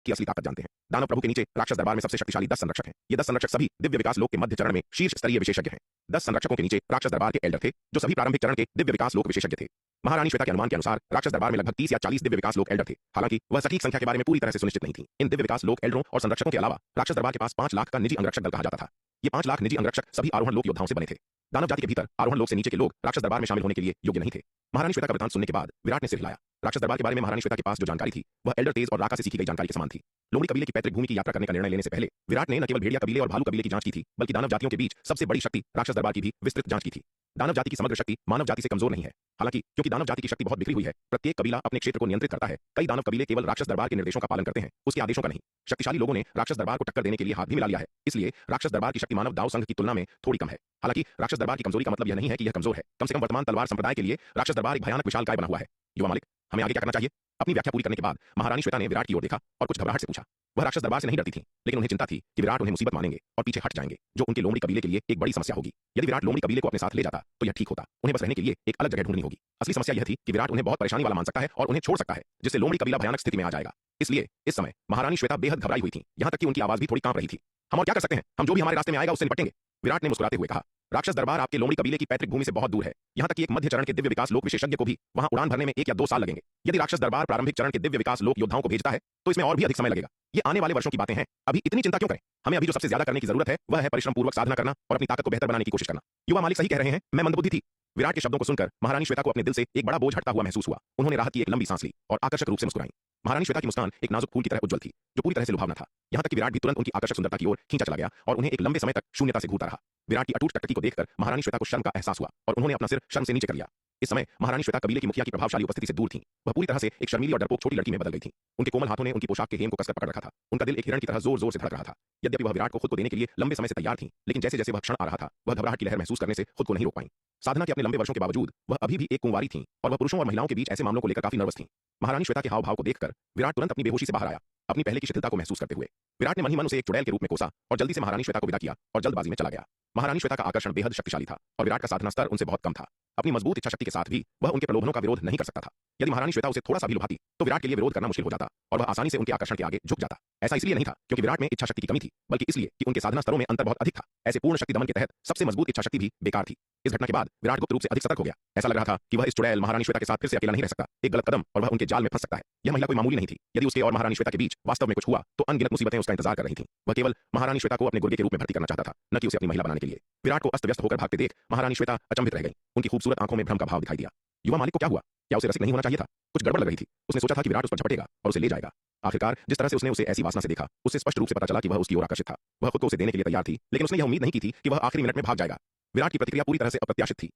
की असली ताकत जानते हैं। दानव प्रभु के नीचे राक्षस दरबार में सबसे शक्तिशाली 10 संरक्षक हैं। ये 10 संरक्षक सभी दिव्य विकास लोक के मध्य चरण में शीर्ष स्तरीय विशेषज्ञ हैं। 10 संरक्षकों के नीचे राक्षस दरबार के एल्डर थे, जो सभी प्रारंभिक चरण के दिव्य विकास लोक विशेषज्ञ थे। महारानी श्वेता के अनुमान के अनुसार राक्षस दरबार में लगभग 30 या 40 दिव्य विकास लोक एल्डर थे। हालांकि वह सटीक संख्या के बारे में पूरी तरह से सुनिश्चित नहीं थी। इन दिव्य विकास लोक एल्डरों और संरक्षकों के अलावा राक्षस दरबार के पास 5 लाख का निजी अंगरक्षक दल कहा जाता था। ये 5 लाख निजी अंगरक्षक सभी आरोहण लोक योद्धाओं से बने थे। दानव जाति के भीतर आरोहण लोक से नीचे के लोग राक्षस दरबार में शामिल होने के लिए योग्य नहीं थे। महारानी श्वेता का वृतांत सुनने के बाद विराट ने सिर हिलाया। राक्षस दरबार के बारे में महारानी श्वेता के पास जो जानकारी थी वह एल्डर तेज और राका से सीखी गई जानकारी के समान थी। लोमड़ी कबीले की पैतृक भूमि की यात्रा करने का निर्णय लेने से पहले विराट ने न केवल भेड़िया कबीले और भालू कबीले की जांच की थी, बल्कि दानव जातियों के बीच सबसे बड़ी शक्ति राक्षस दरबार की भी विस्तृत जांच की थी। दानव जाति की समग्र शक्ति मानव जाति से कमजोर नहीं है। हालांकि क्योंकि दानव जाति की शक्ति बहुत बिखरी हुई है, प्रत्येक कबीला अपने क्षेत्र को नियंत्रित करता है। कई दानव कबीले केवल राक्षस दरबार के निर्देशों का पालन करते हैं, उसके आदेशों का नहीं। शक्तिशाली लोगों ने राक्षस दरबार को टक्कर देने के लिए हाथ भी मिला लिया है। इसलिए राक्षस दरबार की शक्ति मानव दाव संघ की तुलना में थोड़ी कम है। हालांकि राक्षस दरबार की कमजोरी का मतलब यह नहीं है कि यह कमजोर है। कम से कम वर्तमान तलवार संप्रदाय के लिए राक्षस दरबार एक भयानक विशालकाय बना हुआ है। युवा मालिक, हमें आगे क्या करना चाहिए? अपनी व्याख्या पूरी करने के बाद महारानी श्वेता ने विराट की ओर देखा और कुछ घबराहट से पूछा। वह राक्षस दरबार से नहीं डरती थी, लेकिन उन्हें चिंता थी कि विराट उन्हें मुसीबत मानेंगे और पीछे हट जाएंगे, जो उनके लोमड़ी कबीले के लिए एक बड़ी समस्या होगी। यदि विराट लोमड़ी कबीले को अपने साथ ले जाता तो यह ठीक होता। उन्हें बस रहने के लिए एक अलग जगह ढूंढनी होगी। असली समस्या यह थी कि विराट उन्हें बहुत परेशानी वाला मान सकता है और उन्हें छोड़ सकता है, जिससे लोमड़ी कबीला भयानक स्थिति में आ जाएगा। इसलिए इस समय महारानी श्वेता बेहद घबराई हुई थी, यहां तक कि उनकी आवाज भी थोड़ी कांप रही थी। हम और क्या कर सकते हैं? हम जो भी हमारे रास्ते में आएगा उससे निपटेंगे, विराट ने मुस्कुराते हुए कहा। राक्षस दरबार आपके लोमड़ी कबीले की पैतृक भूमि से बहुत दूर है। यहां तक कि एक मध्य चरण के दिव्य विकास लोक विशेषज्ञ को भी वहां उड़ान भरने में 1 या 2 साल लगेंगे। यदि राक्षस दरबार प्रारंभिक चरण के दिव्य विकास लोक योद्धाओं को भेजता है तो इसमें और भी अधिक समय लगेगा। ये आने वाले वर्षों की बातें हैं, अभी इतनी चिंता क्यों करें? हमें अभी जो सबसे ज्यादा करने की जरूरत है वह है परिश्रम पूर्वक साधना करना और अपनी ताकत को बेहतर बनाने की कोशिश करना। युवा मालिक सही कह रहे हैं, मैं मंदबुद्धि थी। विराट के शब्दों को सुनकर महारानी श्वेता को अपने दिल से एक बड़ा बोझ हटता हुआ महसूस हुआ। उन्होंने राहत की एक लंबी सांस ली और आकर्षक रूप से मुस्कुराई। महारानी श्वेता की मुस्कान एक नाजुक फूल की तरह उज्जवल थी, जो पूरी तरह से लुभावना था। यहां तक कि विराट भी तुरंत उनकी आकर्षक सुंदरता की ओर खींचा चला गया और उन्हें एक लंबे समय तक शून्यता से घूरता रहा। विराट की अटूट टकटकी को देखकर महारानी श्वेता को शर्म का एहसास हुआ और उन्होंने अपना सिर शर्म से नीचे कर लिया। इस समय महारानी श्वेता कबीले की मुखिया की प्रभावशाली उपस्थिति से दूर थी। वह पूरी तरह से एक शर्मीली और डरपोक छोटी लड़की में बदल गई थी। उनके कोमल हाथों ने उनकी पोशाक के हेम को कसकर पकड़ रखा था। उनका दिल एक हिरण की तरह जोर जोर से धड़क रहा था। यद्यपि वह विराट को खुद को देने के लिए लंबे समय से तैयार थी, लेकिन जैसे जैसे वह क्षण आ रहा था वह घबराहट की लहर महसूस करने से खुद को नहीं रोक पाई। साधना के अपने लंबे वर्षों के बावजूद वह अभी भी एक कुंवारी थी और वह पुरुषों और महिलाओं के बीच ऐसे मामलों को लेकर काफी नर्वस थी। महारानी श्वेता के हाव भाव को देखकर विराट तुरंत अपनी बेहोशी से बाहर आया। अपनी पहले की शिथिलता को महसूस करते हुए विराट ने मन ही मन उसे एक चुड़ैल के रूप में कोसा और जल्दी से महारानी श्वेता को विदा किया और जल्दबाजी में चला गया। महारानी श्वेता का आकर्षण बेहद शक्तिशाली था और विराट का साधना स्तर उनसे बहुत कम था। अपनी मजबूत इच्छा शक्ति के साथ भी वह उनके प्रलोभनों का विरोध नहीं कर सकता था। यदि महारानी श्वेता उसे थोड़ा सा भी लुभाती तो विराट के लिए विरोध करना मुश्किल हो जाता और वह आसानी से उनके आकर्षण के आगे झुक जाता। ऐसा इसलिए नहीं था क्योंकि विराट में इच्छा शक्ति की कमी थी, बल्कि इसलिए कि उनके साधना स्तरों में अंतर बहुत अधिक था। ऐसे पूर्ण शक्ति दमन के तहत सबसे मजबूत इच्छा शक्ति भी बेकार थी। इस घटना के बाद विराट गुप्त रूप से अधिक सतर्क हो गया। ऐसा लग रहा था कि वह इस चुड़ैल महारानी श्वेता के साथ फिर से अकेला नहीं रह सकता। एक गलत कदम और वह उनके जाल में फंस सकता है। यह महिला कोई मामूली नहीं थी। यदि उसके और महारानी श्वेता के बीच वास्तव में कुछ हुआ तो अनगिनत मुसीबतें उसका इंतजार कर रही थीं। वह केवल महारानी श्वेता को अपने गुर्गे के रूप में भर्ती करना चाहता था, न कि उसे अपनी महिला बनाने के लिए। विराट को अस्त व्यस्त होकर भागते देख महारानी श्वेता अचंभित रह गई। उनकी खूबसूरत आंखों में भ्रम का भाव दिखाई दिया। युवा मालिक को क्या हुआ? क्या उसे रसिक नहीं होना चाहिए था? कुछ गड़बड़ लग रही थी। उसने सोचा था कि विराट उस पर झपटेगा और उसे ले जाएगा। आखिरकार जिस तरह से उसने उसे ऐसी वासना से देखा, उससे स्पष्ट रूप से पता चला कि वह उसकी ओर आकर्षित था। वह खुद को उसे देने के लिए तैयार थी, लेकिन उसने यह उम्मीद नहीं की थी कि वह आखिरी मिनट में भाग जाएगा। विराट की प्रतिक्रिया पूरी तरह से अप्रत्याशित थी।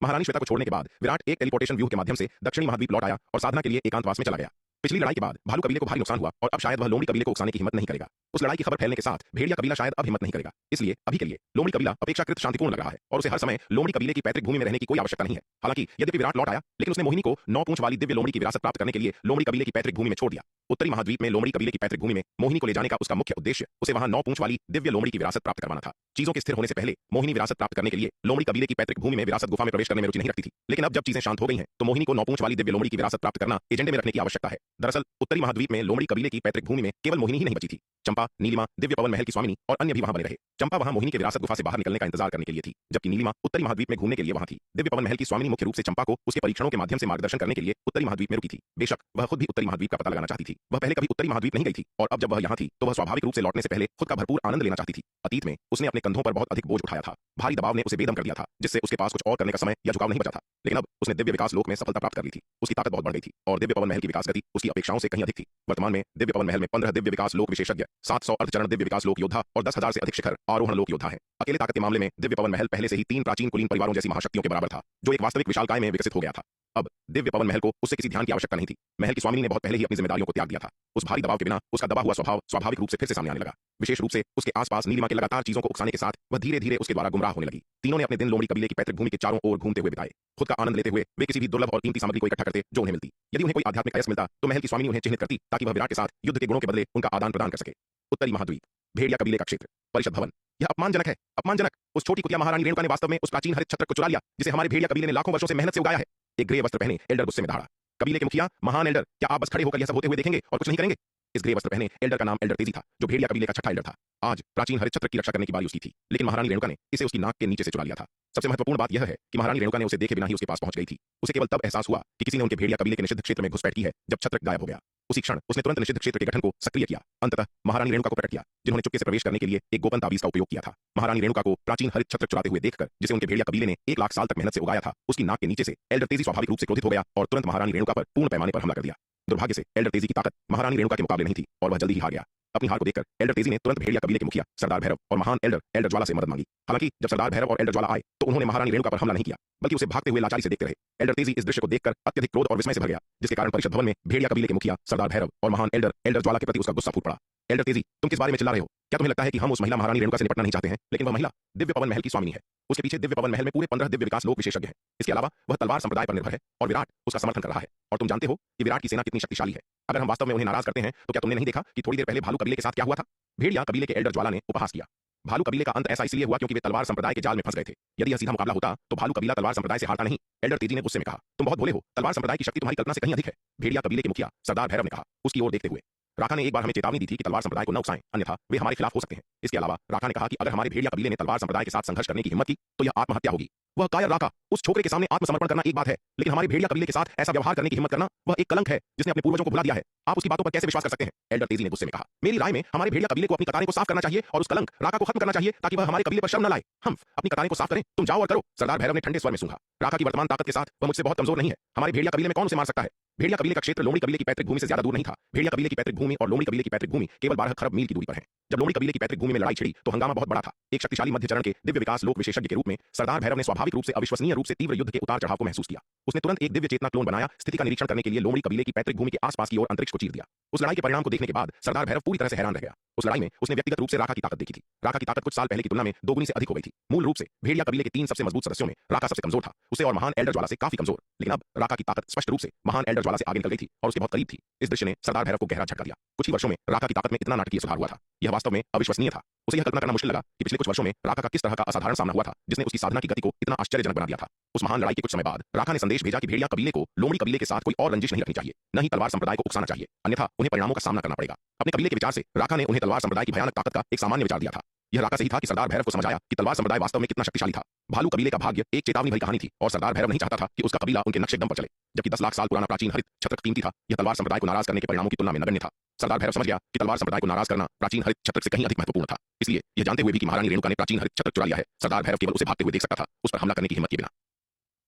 महारानी श्वेता को छोड़ने के बाद विराट एक टेलीपोर्टेशन व्यूह के माध्यम से दक्षिणी महाद्वीप लौट आया और साधना के लिए एकांतवास में चला गया। पिछली लड़ाई के बाद भालू कबीले को भारी नुकसान हुआ और अब शायद वह लोमड़ी कबीले को उकसाने की हिम्मत नहीं करेगा। उस लड़ाई की खबर फैलने के साथ भेड़िया कबीला शायद अब हिम्मत नहीं करेगा। इसलिए अभी के लिए लोमड़ी कबीला अपेक्षाकृत शांतिपूर्ण लग रहा है और उसे हर समय लोमड़ी कबीले की पैतृक भूमि में रहने की कोई आवश्यकता नहीं है। हालांकि यद्यपि विराट लौट आया, लेकिन उसने मोहिनी को 9 पूंछ वाली दिव्य लोमड़ी की विरासत प्राप्त करने के लिए लोमड़ी कबीले की पैतृक भूमि में छोड़ दिया। उत्तरी महाद्वीप में लोमड़ी कबीले की पैतृक भूमि में मोहिनी को ले जाने का उसका मुख्य उद्देश्य उसे वहां 9 पूंछ वाली दिव्य लोमड़ी की विरासत प्राप्त करवाना था। चीजों के स्थिर होने से पहले मोहिनी विरासत प्राप्त करने के लिए लोमड़ी कबीले की पैतृक भूमि में विरासत गुफा में प्रवेश करने में रुचि नहीं रखती थी। लेकिन अब जब चीजें शांत हो गई हैं तो मोहिनी को 9 पूंछ वाली दिव्य लोमड़ी की विरासत प्राप्त करना एजेंडे में रखने की आवश्यकता है। दरअसल उत्तरी महाद्वीप में लोमड़ी कबीले की पैतृक भूमि में केवल मोहिनी ही नहीं बची थी। चंपा, नीलिमा, दिव्य पवन महल की स्वामिनी और अन्य भी वहां बने रहे। चंपा वहां मोहिनी के विरासत गुफा से बाहर निकलने का इंतजार करने के लिए थी, जबकि नीलिमा उत्तरी महाद्वीप में घूमने के लिए वहां थी। दिव्य पवन महल की स्वामिनी मुख्य रूप से चंपा को उसके परीक्षणों के माध्यम से मार्गदर्शन करने के लिए उत्तरी महाद्वीप में रुकी थी। बेशक वह खुद भी उत्तरी महाद्वीप का पता लगाना चाहती थी। वह पहले कभी उत्तरी महाद्वीप नहीं गई थी और अब जब वह यहां थी तो वह स्वाभाविक रूप से लौटने से पहले खुद का भरपूर आनंद लेना चाहती थी। अतीत में उसने अपने कंधों पर बहुत अधिक बोझ उठाया था। भारी दबाव ने उसे बेदम कर दिया था, जिससे उसके पास कुछ और करने का समय या झुकाव नहीं बचा था। लेकिन अब उसने दिव्य विकास लोक में सफलता प्राप्त कर ली थी। उसकी ताकत बहुत बढ़ गई थी और दिव्य पवन महल की विकास गति उसकी अपेक्षाओं से कहीं अधिक थी। वर्तमान में दिव्य पवन महल में 15 दिव्य विकास लोक विशेषज्ञ, 700 अर्धचरण दिव्य विकास लोक योद्धा और 10,000 से अधिक शिखर आरोहण लोक योद्धा हैं। अकेले ताकत के मामले में दिव्य पवन महल पहले से ही 3 प्राचीन कुलीन परिवारों जैसी महाशक्तियों के बराबर था, जो एक वास्तविक विशालकाय में विकसित हो गया था। अब दिव्य पवन महल को उससे किसी ध्यान की आवश्यकता नहीं थी। महल की स्वामिनी ने बहुत पहले ही अपनी जिम्मेदारियों को त्याग दिया था। उस भारी दबाव के बिना उसका दबा हुआ स्वभाव स्वाभाविक रूप से फिर से सामने आने लगा। विशेष रूप से उसके आसपास नीलिमा के लगातार चीजों को उकसाने के साथ वह धीरे धीरे उसके द्वारा गुमराह होने लगी। तीनों ने अपने दिन लोमड़ी कबीले की पैतृक भूमि के चारों ओर घूमते हुए बिताए। खुद का आनंद लेते हुए वे किसी भी दुर्लभ और कीमती सामग्री को इकट्ठा करते जो उन्हें मिलती। यदि उन्हें कोई आध्यात्मिक अयस मिलता तो महल की स्वामिनी उन्हें चिन्हित करती ताकि वह विराट के साथ युद्ध के गुणों के बदले उनका आदान प्रदान कर सके। उत्तरी महाद्वीप, भेड़िया कबीले का क्षेत्र, परिषद भवन। यह अपमानजनक है, अपमानजनक। उस छोटी कुतिया महारानी रेणुका ने वास्तव में उस प्राचीन हरित छत्र को चुरा लिया जिसे हमारे भेड़िया कबीले ने लाखों वर्षों से मेहनत से उगाया है। एक ग्रे वस्त्र पहने एल्डर गुस्से में दहाड़ा। कबीले के मुखिया, महान एल्डर, क्या आप बस खड़े होकर यह सब होते हुए देखेंगे और कुछ नहीं करेंगे? इस ग्रे वस्त्र पहने एल्डर का नाम एल्डर तेजी था, जो भेड़िया कबीले का छठा एल्डर था। आज प्राचीन हरित छत्र की रक्षा करने की बारी उसकी थी, लेकिन महारानी रेणुका ने इसे उसकी नाक के नीचे से चुरा लिया था। सबसे महत्वपूर्ण बात यह है कि महारानी रेणुका ने उसे देखे बिना ही उसके पास पहुंच गई थी। उसे केवल तब एहसास हुआ कि किसी ने उनके भेड़िया कबीले के निषिद्ध क्षेत्र में घुसपैठ की है, जब छत्र गायब हो गया। उसी क्षण उसने तुरंत निषिद्ध क्षेत्र के गठन को सक्रिय किया। अंततः महारानी रेणुका को प्रकट किया, जिन्होंने चुपके से प्रवेश करने के लिए एक गोपन ताबीज का उपयोग किया था। महारानी रेणुका को प्राचीन हरित छत्र चुराते हुए देखकर, जिसे उनके भेड़िया कबीले ने 1 लाख साल तक मेहनत से उगाया था, उसकी नाक के नीचे से एल्डर तेजी स्वाभाविक रूप से क्रोधित हो गया और तुरंत महारानी रेणुका पर पूर्ण पैमाने पर हमला कर दिया। दुर्भाग्य से एल्डर तेजी की ताकत महारानी रेणुका के मुकाबले नहीं थी और वह जल्दी ही हार गया। अपनी हार को देखकर एल्डर तेजी ने तुरंत भेड़िया कबीले के मुखिया सरदार भैरव और महान एल्डर ज्वाला से मदद मांगी। हालांकि जब सरदार भैरव और एल्डर ज्वाला आए तो उन्होंने महारानी रेणुका पर हमला नहीं किया, बल्कि उसे भागते हुए लाचारी से देखते रहे। एल्डर तेजी इस दृश्य को देखकर अत्यधिक क्रोध और विस्मय से भर गया, जिसके कारण परिषद भवन में भेड़िया कबीले के मुखिया सरदार भैरव और महान एल्डर ज्वाला के प्रति उसका गुस्सा फूट पड़ा। एल्डर तेजी, तुम किस बारे में चिल्ला रहे हो? क्या तुम्हें लगता है कि हम उस महिला महारानी रेणुका से निपटना नहीं चाहते हैं? लेकिन वह महिला दिव्य पवन महल की स्वामिनी है। उसके पीछे दिव्य पवन महल में पूरे 15 दिव्य विकास लोक विशेषज्ञ हैं। इसके अलावा वह तलवार संप्रदाय पर निर्भर है और विराट उसका समर्थन कर रहा है। और तुम जानते हो कि विराट की सेना कितनी शक्तिशाली है। अगर हम वास्तव में उन्हें नाराज करते हैं तो क्या तुमने नहीं देखा कि थोड़ी देर पहले भालू कबीले के साथ क्या हुआ था? भेड़िया कबीले के एल्डर ज्वाला ने उपहास किया। भालू कबीले का अंत ऐसा इसलिए हुआ क्योंकि वे तलवार संप्रदाय के जाल में फंस गए थे। यदि यह सीधा मुकाबला होता तो भालू कबीला तलवार संप्रदाय से हारता नहीं। एल्डर तेजी ने गुस्से में कहा, तुम बहुत भोले हो, तलवार संप्रदाय की शक्ति तुम्हारी कल्पना से कहीं अधिक है। भेड़िया कबीले के मुखिया सरदार भैरव ने कहा, उसकी ओर देखते हुए। राका ने एक बार हमें चेतावनी दी थी कि तलवार संप्रदाय को न उकसाएं, अन्यथा वे हमारे खिलाफ हो सकते हैं। इसके अलावा राका ने कहा कि अगर हमारे भेड़िया कबीले ने तलवार संप्रदाय के साथ संघर्ष करने की हिम्मत की तो यह आत्महत्या होगी। वह कायर राका, उस छोकरे के सामने आत्मसमर्पण करना एक बात है, लेकिन हमारे भेड़िया कबीले के साथ ऐसा व्यवहार करने की हिम्मत करना वह एक कलंक है जिसने अपने पूर्वजों को भुला दिया है। आप उसकी बातों पर कैसे विश्वास कर सकते हैं? एल्डर तेजी ने गुस्से में कहा, मेरी राय में हमारे भेड़िया कबीले को अपनी कतारें को साफ करना चाहिए और उस कलंक राका को खत्म करना चाहिए, ताकि वह हमारे कबीले पर शर्म न लाए। हम अपनी कतारें को साफ करें, तुम जाओ और करो। सरदार भैरव ने ठंडे स्वर में सूंघा। राका की वर्तमान ताकत के साथ वह मुझसे बहुत कमजोर नहीं है। हमारे भेड़िया कबीले में कौन उसे मार सकता है? भेड़िया कबीले का क्षेत्र लोमड़ी कबीले की पैतृक भूमि से ज्यादा दूर नहीं था। भेड़िया कबीले की पैतृक भूमि और लोमड़ी कबीले की पैतृक भूमि केवल 12 खरब मील की दूरी पर है। जब लोमड़ी कबीले की पैतृक भूमि में लड़ाई छिड़ी तो हंगामा बहुत बड़ा था। एक शक्तिशाली मध्य चरण के दिव्य विकास लोक विशेषज्ञ के रूप में सरदार भैरव ने स्वाभाविक रूप से अविश्वसनीय रूप से तीव्र युद्ध के उतार चढ़ाव को महसूस किया। उसने तुरंत एक दिव्य चेतना क्लोन बनाया, स्थिति का निरीक्षण करने के लिए लोमड़ी कबीले की पैतृक भूमि के आसपास की ओर अंतरिक्ष को चीर दिया। उस लड़ाई के परिणाम को देखने के बाद सरदार भैरव पूरी तरह से हैरान रह गया। उस लड़ाई में उसने व्यक्तिगत रूप से राका की ताकत देखी थी। राका की ताकत कुछ साल पहले की तुलना में दोगुनी से अधिक हो गई थी। मूल रूप से भेड़िया कबीले के 3 सबसे मजबूत सदस्यों में राका सबसे कमजोर था, उसे और महान एल्डर ज्वाला से काफी कमजोर। लेकिन अब राका की ताकत स्पष्ट रूप से महान एल्डर ज्वाला से आगे निकल गई थी और उसके बहुत करीब थी। इस दृश्य ने सरदार भैरव को गहरा झटका दिया। कुछ ही वर्षों में राका की ताकत में इतना नाटकीय सुधार हुआ था, यह वास्तव में अविश्वसनीय था। उसे यह कल्पना करना मुश्किल लगा कि पिछले कुछ वर्षों में राका का किस तरह का असाधारण सामना हुआ था, जिसने उसकी साधना की गति को इतना आश्चर्यजनक बना दिया था। उस महान लड़ाई के कुछ समय बाद राका ने संदेश भेजा कि भेड़िया कबीले को लोमड़ी कबीले के साथ कोई और रंजिश नहीं रखनी चाहिए, न ही तलवार संप्रदाय को उकसाना चाहिए, अन्यथा उन्हें परिणामों का सामना करना पड़ेगा। अपने कबीले के विचार से राका ने उन्हें तलवार संप्रदाय की भयानक ताकत का एक सामान्य विचार दिया था। यह राका से ही था कि सरदार भैरव को समझ आया कि तलवार संप्रदाय वास्तव में कितना शक्तिशाली था। भालू कबीले का भाग्य एक चेतावनी भरी कहानी थी और सरदार भैरव नहीं चाहता था कि उसका कबीला उनके नक्शे दम पर चले। जबकि 10 लाख साल पुराना प्राचीन हरित छत्र कीमती था, यह तलवार संप्रदाय को नाराज करने के परिणामों की तुलना में नगण्य था। सरदार भैरव समझ गया कि तलवार संप्रदाय को नाराज करना प्राचीन हरित छत्र से कहीं अधिक महत्वपूर्ण था। इसलिए यह जानते हुए भी कि महारानी रेणुका ने प्राचीन हरित छत्र चुरा लिया है, सरदार भैरव केवल उसे भागते हुए देख सकता था, उस पर हमला करने की हिम्मत किए बिना।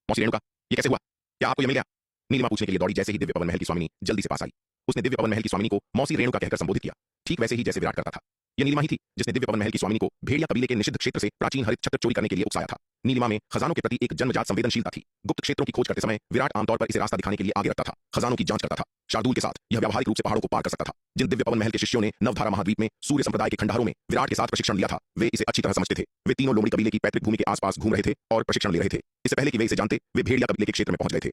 मौसी रेणुका, ये कैसे हुआ? क्या आपको यह मिल गया? नीलिमा पूछने के लिए दौड़ी। जैसे ही दिव्य पवन महल की स्वामिनी जल्दी से पास आई, उसने दिव्य पवन महल की स्वामिनी को मौसी रेणुका कहकर संबोधित किया, ठीक वैसे ही जैसे विराट करता था। यह नीलिमा ही थी जिसने दिव्य पवन महल की स्वामिनी को भेड़िया कबीले के निषिद्ध क्षेत्र से प्राचीन हरित छत्र चोरी करने के लिए उकसाया था। नीलिमा में खजानों के प्रति एक जन्मजात संवेदनशीलता थी। गुप्त क्षेत्रों की खोज करते समय विराट आमतौर पर इसे रास्ता दिखाने के लिए आगे रखता था, खजानों की जांच करता था। शार्दूल के साथ यह व्यावहारिक रूप से पहाड़ों को पार कर सकता था। जिन दिव्य पवन महल के शिष्यों ने नवधारा महाद्वीप में सूर्य संप्रदाय के खंडहरों में विराट के साथ प्रशिक्षण लिया था, वे इसे अच्छी तरह समझते थे। वे तीनों लोमड़ी कबीले की पैतृक भूमि के आसपास घूम रहे थे और प्रशिक्षण ले रहे थे। इससे पहले कि वे इसे जानते, वे भेड़िया कबीले के क्षेत्र में पहुंच गए थे।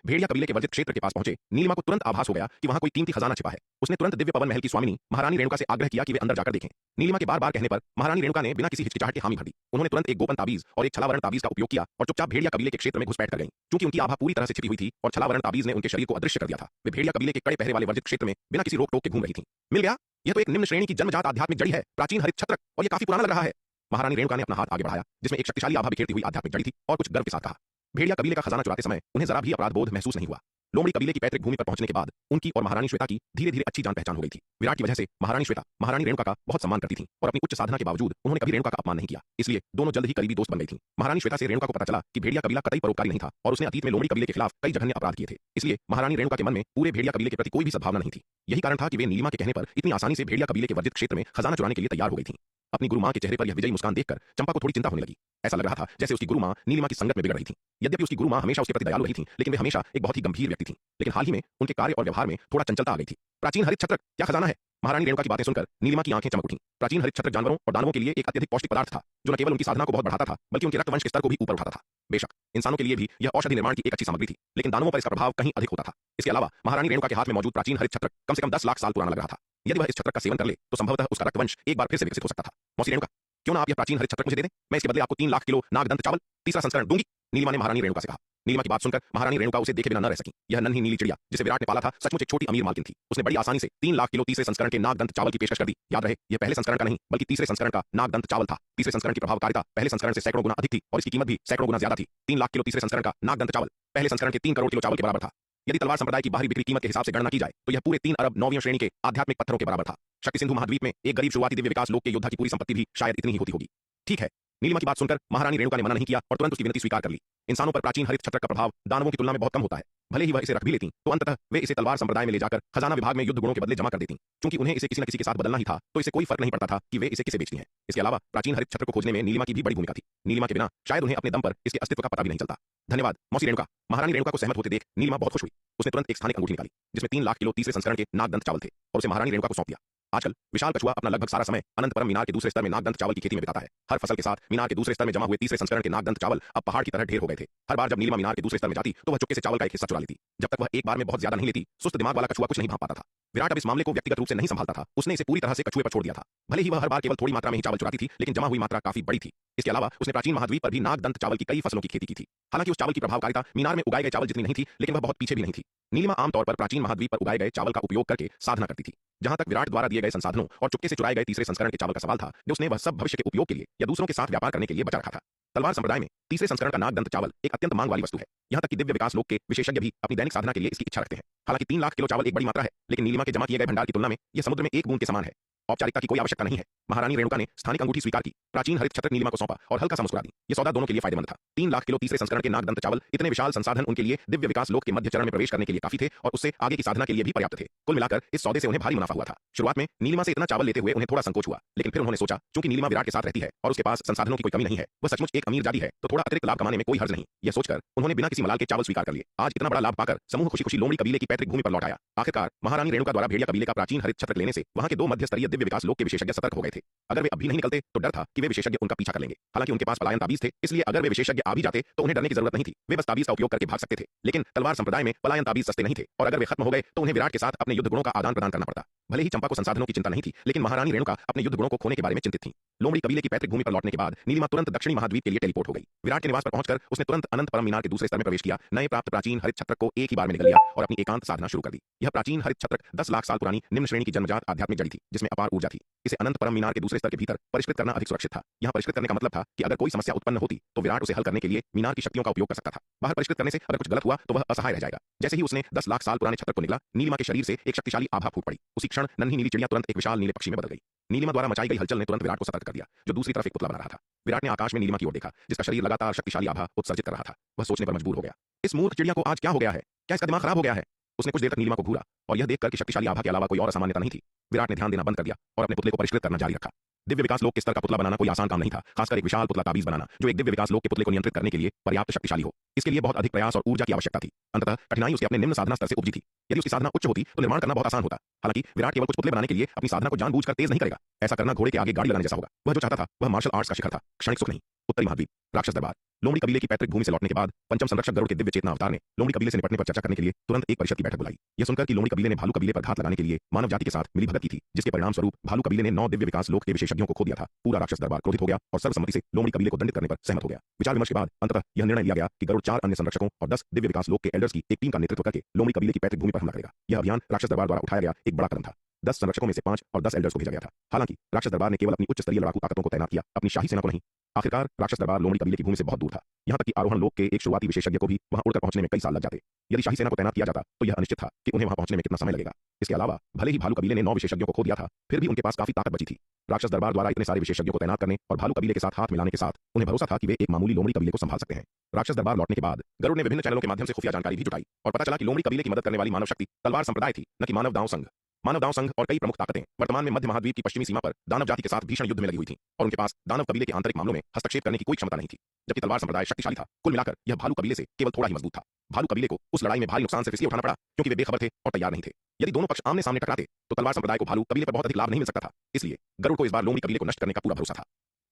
भेड़िया कबीले के वर्जित क्षेत्र के पास पहुंचे नीलिमा को तुरंत आभास हो गया कि वहां कोई कीमती खजाना छिपा है। उसने तुरंत दिव्य पवन महल की स्वामिनी महारानी रेणुका से आग्रह किया कि वे अंदर जाकर देखें। नीलिमा के बार-बार कहने पर महारानी रेणुका ने बिना किसी हिचकिचाहट के हामी भर दी। उन्होंने तुरंत एक गोपन ताबीज और एक छलावरण ताबीज का उपयोग किया और चुपचाप भेड़िया कबीले के क्षेत्र में घुसपैठ कर गईं। क्योंकि उनकी आभा पूरी तरह से छिपी हुई थी और छलावरण ताबीज ने उनके शरीर को अदृश्य कर दिया था, वे भेड़िया कबीले के कड़े पहरे वाले वर्जित क्षेत्र में बिना किसी रोक टोक के घूम रही थीं। मिल गया? यह तो एक निम्न श्रेणी की जन्मजात आध्यात्मिक जड़ी है, प्राचीन हरित छत्र, और यह काफी पुराना लग रहा है। महारानी रेणुका ने अपना हाथ आगे बढ़ाया, जिसमें एक शक्तिशाली आभा बिखेरती हुई आध्यात्मिक जड़ी थी, और कुछ गर्व के साथ कहा, भेड़िया कबीले का खजाना चुराते समय उन्हें जरा भी अपराध बोध महसूस नहीं हुआ। लोमड़ी कबीले की पैतृक भूमि पर पहुंचने के बाद उनकी और महारानी श्वेता की धीरे-धीरे अच्छी जान पहचान हो गई थी। विराट की वजह से महारानी श्वेता महारानी रेणुका का बहुत सम्मान करती थीं और अपनी उच्च साधना के बावजूद उन्होंने कभी रेणुका का अपमान नहीं किया। इसलिए दोनों जल्द ही करीबी दोस्त बन गई थीं। महारानी श्वेता से रेणुका को पता चला कि भेड़िया कबीला कतई परोपकारी नहीं था और उसने अतीत में लोमड़ी कबीले के खिलाफ कई जघन्य अपराध किए थे। इसलिए महारानी रेणुका के मन में पूरे भेड़िया कबीले के प्रति कोई भी सद्भावना नहीं थी। यही कारण था कि वे नीलिमा के कहने पर इतनी आसानी से भेड़िया कबीले के वर्जित क्षेत्र में खजाना चुराने के लिए तैयार हो गई थीं। अपनी गुरु मां के चेहरे पर यह विजयी मुस्कान देखकर चंपा को थोड़ी चिंता होने लगी। ऐसा लग रहा था जैसे उसकी गुरु मां नीलिमा की संगत में बिगड़ रही थीं। यद्यपि उसकी गुरु मां हमेशा उसके प्रति दयालु रही थीं, लेकिन वे हमेशा एक बहुत ही गंभीर व्यक्ति थीं। लेकिन हाल ही में उनके कार्य और व्यवहार में थोड़ा चंचलता आ गई थी। प्राचीन हरित छत्र क्या खजाना है? महारानी रेणुका की बातें सुनकर नीलिमा की आंखें चमक उठीं। प्राचीन हरित छत्र जानवरों और दानवों के लिए एक अत्यधिक पौष्टिक पदार्थ था, जो न केवल उनकी साधना को बहुत बढ़ाता था, बल्कि उनके रक्तवंश के स्तर को भी ऊपर उठाता था। बेशक इंसानों के लिए भी यह औषधि निर्माण की एक अच्छी सामग्री थी, लेकिन दानवों पर इसका प्रभाव कहीं अधिक होता था। इसके अलावा महारानी रेणुका के हाथ में मौजूद प्राचीन हरित छत्र कम से कम 10 लाख साल पुराना लग रहा था। यदि वह इस छत्र का सेवन कर ले तो संभवतः उसका रक्तवंश एक बार फिर से विकसित हो सकता था। मौसी रेणुका, क्यों ना आप यह प्राचीन हरित छत्र मुझे दे दें? मैं इसके बदले आपको 3 लाख किलो नागदंत चावल तीसरा संस्करण दूंगी, नीलिमा ने महारानी रेणुका से कहा। नीलिमा की बात सुनकर महारानी रेणुका उसे देखे बिना न रह सकी। यह नन्ही नीली चिड़िया जिसे विराट ने पाला था सचमुच एक छोटी अमीर मालकिन थी। उसने बड़ी आसानी से 3 लाख किलो तीसरे संस्करण के नागदंत चावल की पेशकश कर दी। याद रहे, यह पहले संस्करण का नहीं बल्कि तीसरे संस्करण का नागदंत चावल था। तीसरे संस्करण की प्रभावकारिता पहले संस्करण से सैकड़ों गुना अधिक थी और इसकी कीमत भी सैकड़ों गुना ज्यादा थी। 3 लाख किलो तीसरे संस्करण का नागदंत चावल पहले संस्करण के 3 करोड़ किलो चावल के बराबर था। यदि तलवार संप्रदाय की बाहरी बिक्री कीमत के हिसाब से गणना की जाए तो यह पूरे 3 अरब 9वीं श्रेणी के आध्यात्मिक पत्थरों के बराबर था। शक्ति सिंधु महाद्वीप में एक गरीब शुरुआती दिव्य विकास लोक के योद्धा की पूरी संपत्ति भी शायद इतनी ही होती होगी। ठीक है, नीलिमा की बात सुनकर महारानी रेणुका ने मना नहीं किया और तुरंत उसकी विनती स्वीकार कर ली। इंसानों पर प्राचीन हरित छत्रक का प्रभाव दानवों की तुलना में बहुत कम होता है। भले ही वह इसे रख भी लेती तो अंततः वे इसे तलवार संप्रदाय में ले जाकर खजाना विभाग में युद्ध गुणों के बदले जमा कर देती। क्योंकि उन्हें इसे किसी न किसी के साथ बदलना ही था तो इसे कोई फर्क नहीं पड़ता था कि वे इसे किसे बेचती हैं। इसके अलावा प्राचीन हरित छत्र को खोजने में नीलिमा की भी बड़ी भूमिका थी। नीलिमा के बिना शायद उन्हें अपने दम पर इसके अस्तित्व का पता भी नहीं चलता। धन्यवाद मौसी रेणुका। महारानी रेणुका को सहमत होते देख नीलिमा बहुत खुश हुई। उसने तुरंत एक स्थानिक अंगूठी निकाली जिसमें 3 लाख किलो तीसरे संस्करण के नागदंत चावल थे और उसे महारानी रेणुका को सौंप दिया। आजकल विशाल कछुआ अपना लगभग सारा समय अनंतपुरम मीनार के दूसरे स्तर में नागदंत चावल की खेती में बिताता है। हर फसल के साथ मीनार के दूसरे स्तर में जमा हुए तीसरे संस्करण के नागदंत चावल अब पहाड़ की तरह ढेर हो गए थे। हर बार जब नीलिमा मीनार के दूसरे स्तर में जाती तो वह चुपके से चावल का एक हिस्सा चुरा लेती। जब तक वह एक बार में बहुत ज्यादा नहीं लेती, सुस्त दिमाग वाला कछुआ कुछ नहीं भांप पाता था। विराट अब इस मामले को व्यक्तिगत रूप से नहीं संभालता था। उसने इसे पूरी तरह से कछुए पर छोड़ दिया था। भले ही वह हर बार केवल थोड़ी मात्रा में ही चावल चुराती थी, लेकिन जमा हुई मात्रा काफी बड़ी थी। इसके अलावा उसने प्राचीन महाद्वीप पर भी नागदंत चावल की कई फसलों की खेती की थी। हालांकि उस चावल की प्रभावकारिता मीनार में उगाए गए चावल जितनी नहीं थी, लेकिन वह बहुत पीछे भी नहीं थी। नीलिमा आमतौर पर प्राचीन महाद्वीप पर उगाए गए चावल का उपयोग करके साधना करती थी। जहां तक विराट द्वारा दिए गए संसाधनों और चुपके से चुराए गए तीसरे संस्करण के चावल का सवाल था, जो उसने वह सब भविष्य के उपयोग के लिए या दूसरों के साथ व्यापार करने के लिए बचा रखा था। तलवार संप्रदाय में तीसरे संस्करण का नागदंत चावल एक अत्यंत मांग वाली वस्तु है। यहां तक कि दिव्य विकास लोक के विशेषज्ञ भी अपनी दैनिक साधना के लिए इसकी इच्छा रखते हैं। हालांकि 3 लाख किलो चावल एक बड़ी मात्रा है, लेकिन नीलिमा के जमा किए गए भंडार की तुलना में यह समुद्र में एक बूंद के समान है। औपचारिकता की कोई आवश्यकता नहीं है। महारानी रेणुका ने स्थानिक अंगूठी स्वीकार की, प्राचीन हरित छत्रक नीलिमा को सौंपा और हल्का सा मुस्कुरा दी। यह सौदा दोनों के लिए फायदेमंद था। 3 लाख किलो तीसरे संस्करण के नागदंत चावल इतने विशाल संसाधन उनके लिए दिव्य विकास लोक के मध्य चरण में प्रवेश करने के लिए काफी थे और उससे आगे की साधना के लिए भी पर्याप्त थे। कुल मिलाकर इस सौदे से उन्हें भारी मुनाफा हुआ था। शुरुआत में नीलिमा से इतना चावल लेते हुए उन्हें थोड़ा संकोच हुआ, लेकिन फिर उन्होंने सोचा क्योंकि नीलिमा विराट के साथ रहती है और उसके पास संसाधनों की कोई कमी नहीं है, वह सचमुच एक अमीर जाति है, तो थोड़ा अतिरिक्त लाभ कमाने में कोई हर्ज नहीं। यह सोचकर उन्होंने बिना किसी मलाल के चावल स्वीकार कर लिए। आज इतना बड़ा लाभ पाकर समूह खुशी खुशी लोमड़ी कबीले की पैतृक भूमि पर लौट आया। आखिरकार महारानी रेणुका द्वारा भेड़िया कबीले का प्राचीन हरित छत्रक लेने से वहां के 2 मध्य स्तरीय दिव्य विकास लोक के विशेषज्ञ सतर्क हो गए थे। अगर वे अभी नहीं निकलते तो डर था कि वे विशेषज्ञ उनका पीछा कर लेंगे। हालांकि उनके पास पलायन ताबीज थे, इसलिए अगर वे विशेषज्ञ आ भी जाते तो उन्हें डरने की जरूरत नहीं थी। वे बस ताबीज का उपयोग करके भाग सकते थे। लेकिन तलवार संप्रदाय में पलायन ताबीज सस्ते नहीं थे और अगर वे खत्म हो गए तो उन्हें विराट के साथ अपने युद्ध गुणों का आदान प्रदान करना पड़ता। भले ही चंपा को संसाधनों की चिंता नहीं थी, लेकिन महारानी रेणुका अपने युद्ध गुणों को खोने के बारे में चिंतित थी। लोमड़ी कबीले की पैतृक भूमि पर लौटने के बाद नीलिमा तुरंत दक्षिणी महाद्वीप के लिए टेलीपोर्ट हो गई। विराट के निवास पर पहुंचकर उसने तुरंत अनंतपुरम मीनार के दूसरे स्तर में प्रवेश किया, नए प्राप्त प्राचीन हरित छत्रक को एक ही बार में निगल लिया और अपनी एकांत साधना शुरू कर दी। यह प्राचीन हरित छत्रक 10 लाख साल पुरानी निम्न श्रेणी की जन्मजात आध्यात्मिक जड़ी थी, जिसमें अपार ऊर्जा थी। इसे अनंतपुरम मीनार के दूसरे स्तर के भीतर परिष्कृत करना अधिक सुरक्षित था। यहाँ परिष्कृत करने का मतलब था कि अगर कोई समस्या उत्पन्न होती तो विराट उसे हल करने के लिए मीनार की शक्तियों का उपयोग कर सकता था। बाहर परिष्कृत करने से अगर कुछ गलत हुआ तो वह असहाय रह जाएगा। जैसे ही उसने 10 लाख साल पुराने छत्रक को निगला, नीलिमा के शरीर से एक शक्तिशाली आभा फूट पड़ी। उसी क्षण नन्ही नीली चिड़िया तुरंत एक विशाल नीले पक्षी में बदल गई। नीलिमा द्वारा मचाई गई हलचल ने तुरंत विराट को सतर्क कर दिया, जो दूसरी तरफ एक पुतला बना रहा था। विराट ने आकाश में नीलिमा की ओर देखा, जिसका शरीर लगातार शक्तिशाली आभा उत्सर्जित कर रहा था। वह सोचने पर मजबूर हो गया, इस मूर्ख चिड़िया को आज क्या हो गया है? क्या इसका दिमाग खराब हो गया है? उसने कुछ देर तक नीलिमा को घूरा और यह देखकर कि शक्तिशाली आभा के अलावा कोई और असामान्यता नहीं थी, विराट ने ध्यान देना बंद कर दिया और अपने पुतले को परिष्कृत करना जारी रखा। दिव्य विकास लोक के स्तर का पुतला बनाना कोई आसान काम नहीं था, खासकर एक विशाल पुतला ताबीज बनाना जो एक दिव्य विकास लोक के पुतले को नियंत्रित करने के लिए पर्याप्त शक्तिशाली हो। इसके लिए बहुत अधिक प्रयास और ऊर्जा की आवश्यकता थी। अंततः कठिनाई उसके अपने निम्न साधना स्तर से उपजी थी। यदि उसकी साधना उच्च होती तो निर्माण करना बहुत आसान होता। हालांकि विराट केवल कुछ पुतले बनाने के लिए अपनी साधना को जानबूझकर तेज नहीं करेगा। ऐसा करना घोड़े के आगे गाड़ी लगाने जैसा होगा। वह जो चाहता था वह मार्शल आर्ट्स का शिखर था, क्षणिक सुख नहीं। उत्तरी महाद्वीप, राक्षस दरबार। लोमड़ी कबीले की पैतृक भूमि से लौटने के बाद पंचम संरक्षक गरुड़ के दिव्य चेतना अवतार ने लोमड़ी कबीले से निपटने पर चर्चा करने के लिए तुरंत एक परिषद की बैठक बुलाई। यह सुनकर कि लोमड़ी कबीले ने भालू कबीले पर घात लगाने के लिए मानव जाति के साथ मिलीभगत की थी, जिसके परिणाम स्वरूप भालू कबीले ने 9 दिव्य विकास लोक के विशेषज्ञों को खो दिया था। पूरा राक्षस दरबार क्रोधित हो गया और सर्वसम्मति से लोमड़ी कबीले को दंडित करने पर सहमत हो गया। विचार विमर्श के बाद अंततः यह निर्णय लिया गया कि गरुड़ 4 अन्य संरक्षकों और 10 दिव्य विकास लोक के एल्डर्स की एक टीम का नेतृत्व करके लोमड़ी कबीले की पैतृक भूमि पर हमला करेगा। यह अभियान राक्षस दरबार द्वारा उठाया गया एक बड़ा कदम था। 10 संरक्षकों में से 5 और 10 एल्डर्स को भेजा गया था। हालांकि राक्षस दरबार ने केवल अपनी उच्च स्तरीय लड़ाकू ताकतों को तैनात किया, अपनी शाही सेना को नहीं। आखिरकार राक्षस दरबार लोमड़ी कबीले की भूमि से बहुत दूर था। यहाँ तक कि आरोहण लोक के एक शुरुआती विशेषज्ञ को भी वहां उड़कर पहुंचने में कई साल लग जाते। यदि शाही सेना को तैनात किया जाता तो यह अनिश्चित था कि उन्हें वहां पहुंचने में कितना समय लगेगा। इसके अलावा भले ही भालू कबीले ने 9 विशेषज्ञों को खो दिया था, फिर भी उनके पास काफी ताकत बची थी। राक्षस दरबार द्वारा इतने सारे विशेषज्ञों को तैनात करने और भालू कबीले के साथ हाथ मिलाने के साथ उन्हें भरोसा था कि वे एक मामूली लोमड़ी कबीले को संभाल सकते हैं। राक्षस दरबार लौटने के बाद गरुड़ ने विभिन्न चैनलों के माध्यम से खुफिया जानकारी भी जुटाई और पता चला कि लोमड़ी कबीले की मदद करने वाली मानव शक्ति तलवार संप्रदाय थी, न कि मानव दांव संघ। मानव दांव संघ और कई प्रमुख ताकतें वर्तमान में मध्य महाद्वीप की पश्चिमी सीमा पर दानव जाति के साथ भीषण युद्ध में लगी हुई थी और उनके पास दानव कबीले के आंतरिक मामलों में हस्तक्षेप करने की कोई क्षमता नहीं थी, जबकि तलवार संप्रदाय शक्तिशाली था। कुल मिलाकर यह भालू कबीले से केवल थोड़ा ही मजबूत था। भालू कबीले को उस लड़ाई में भारी नुकसान से इसलिए उठाना पड़ा क्योंकि वे बेखबर थे और तैयार नहीं थे। यदि दोनों पक्ष आमने सामने टकराते तो तलवार संप्रदाय को भालू कबीले पर बहुत अधिक लाभ नहीं मिल सकता था। इसलिए गरुड़ को इस बार लोमड़ी कबीले को नष्ट करने का पूरा भरोसा था।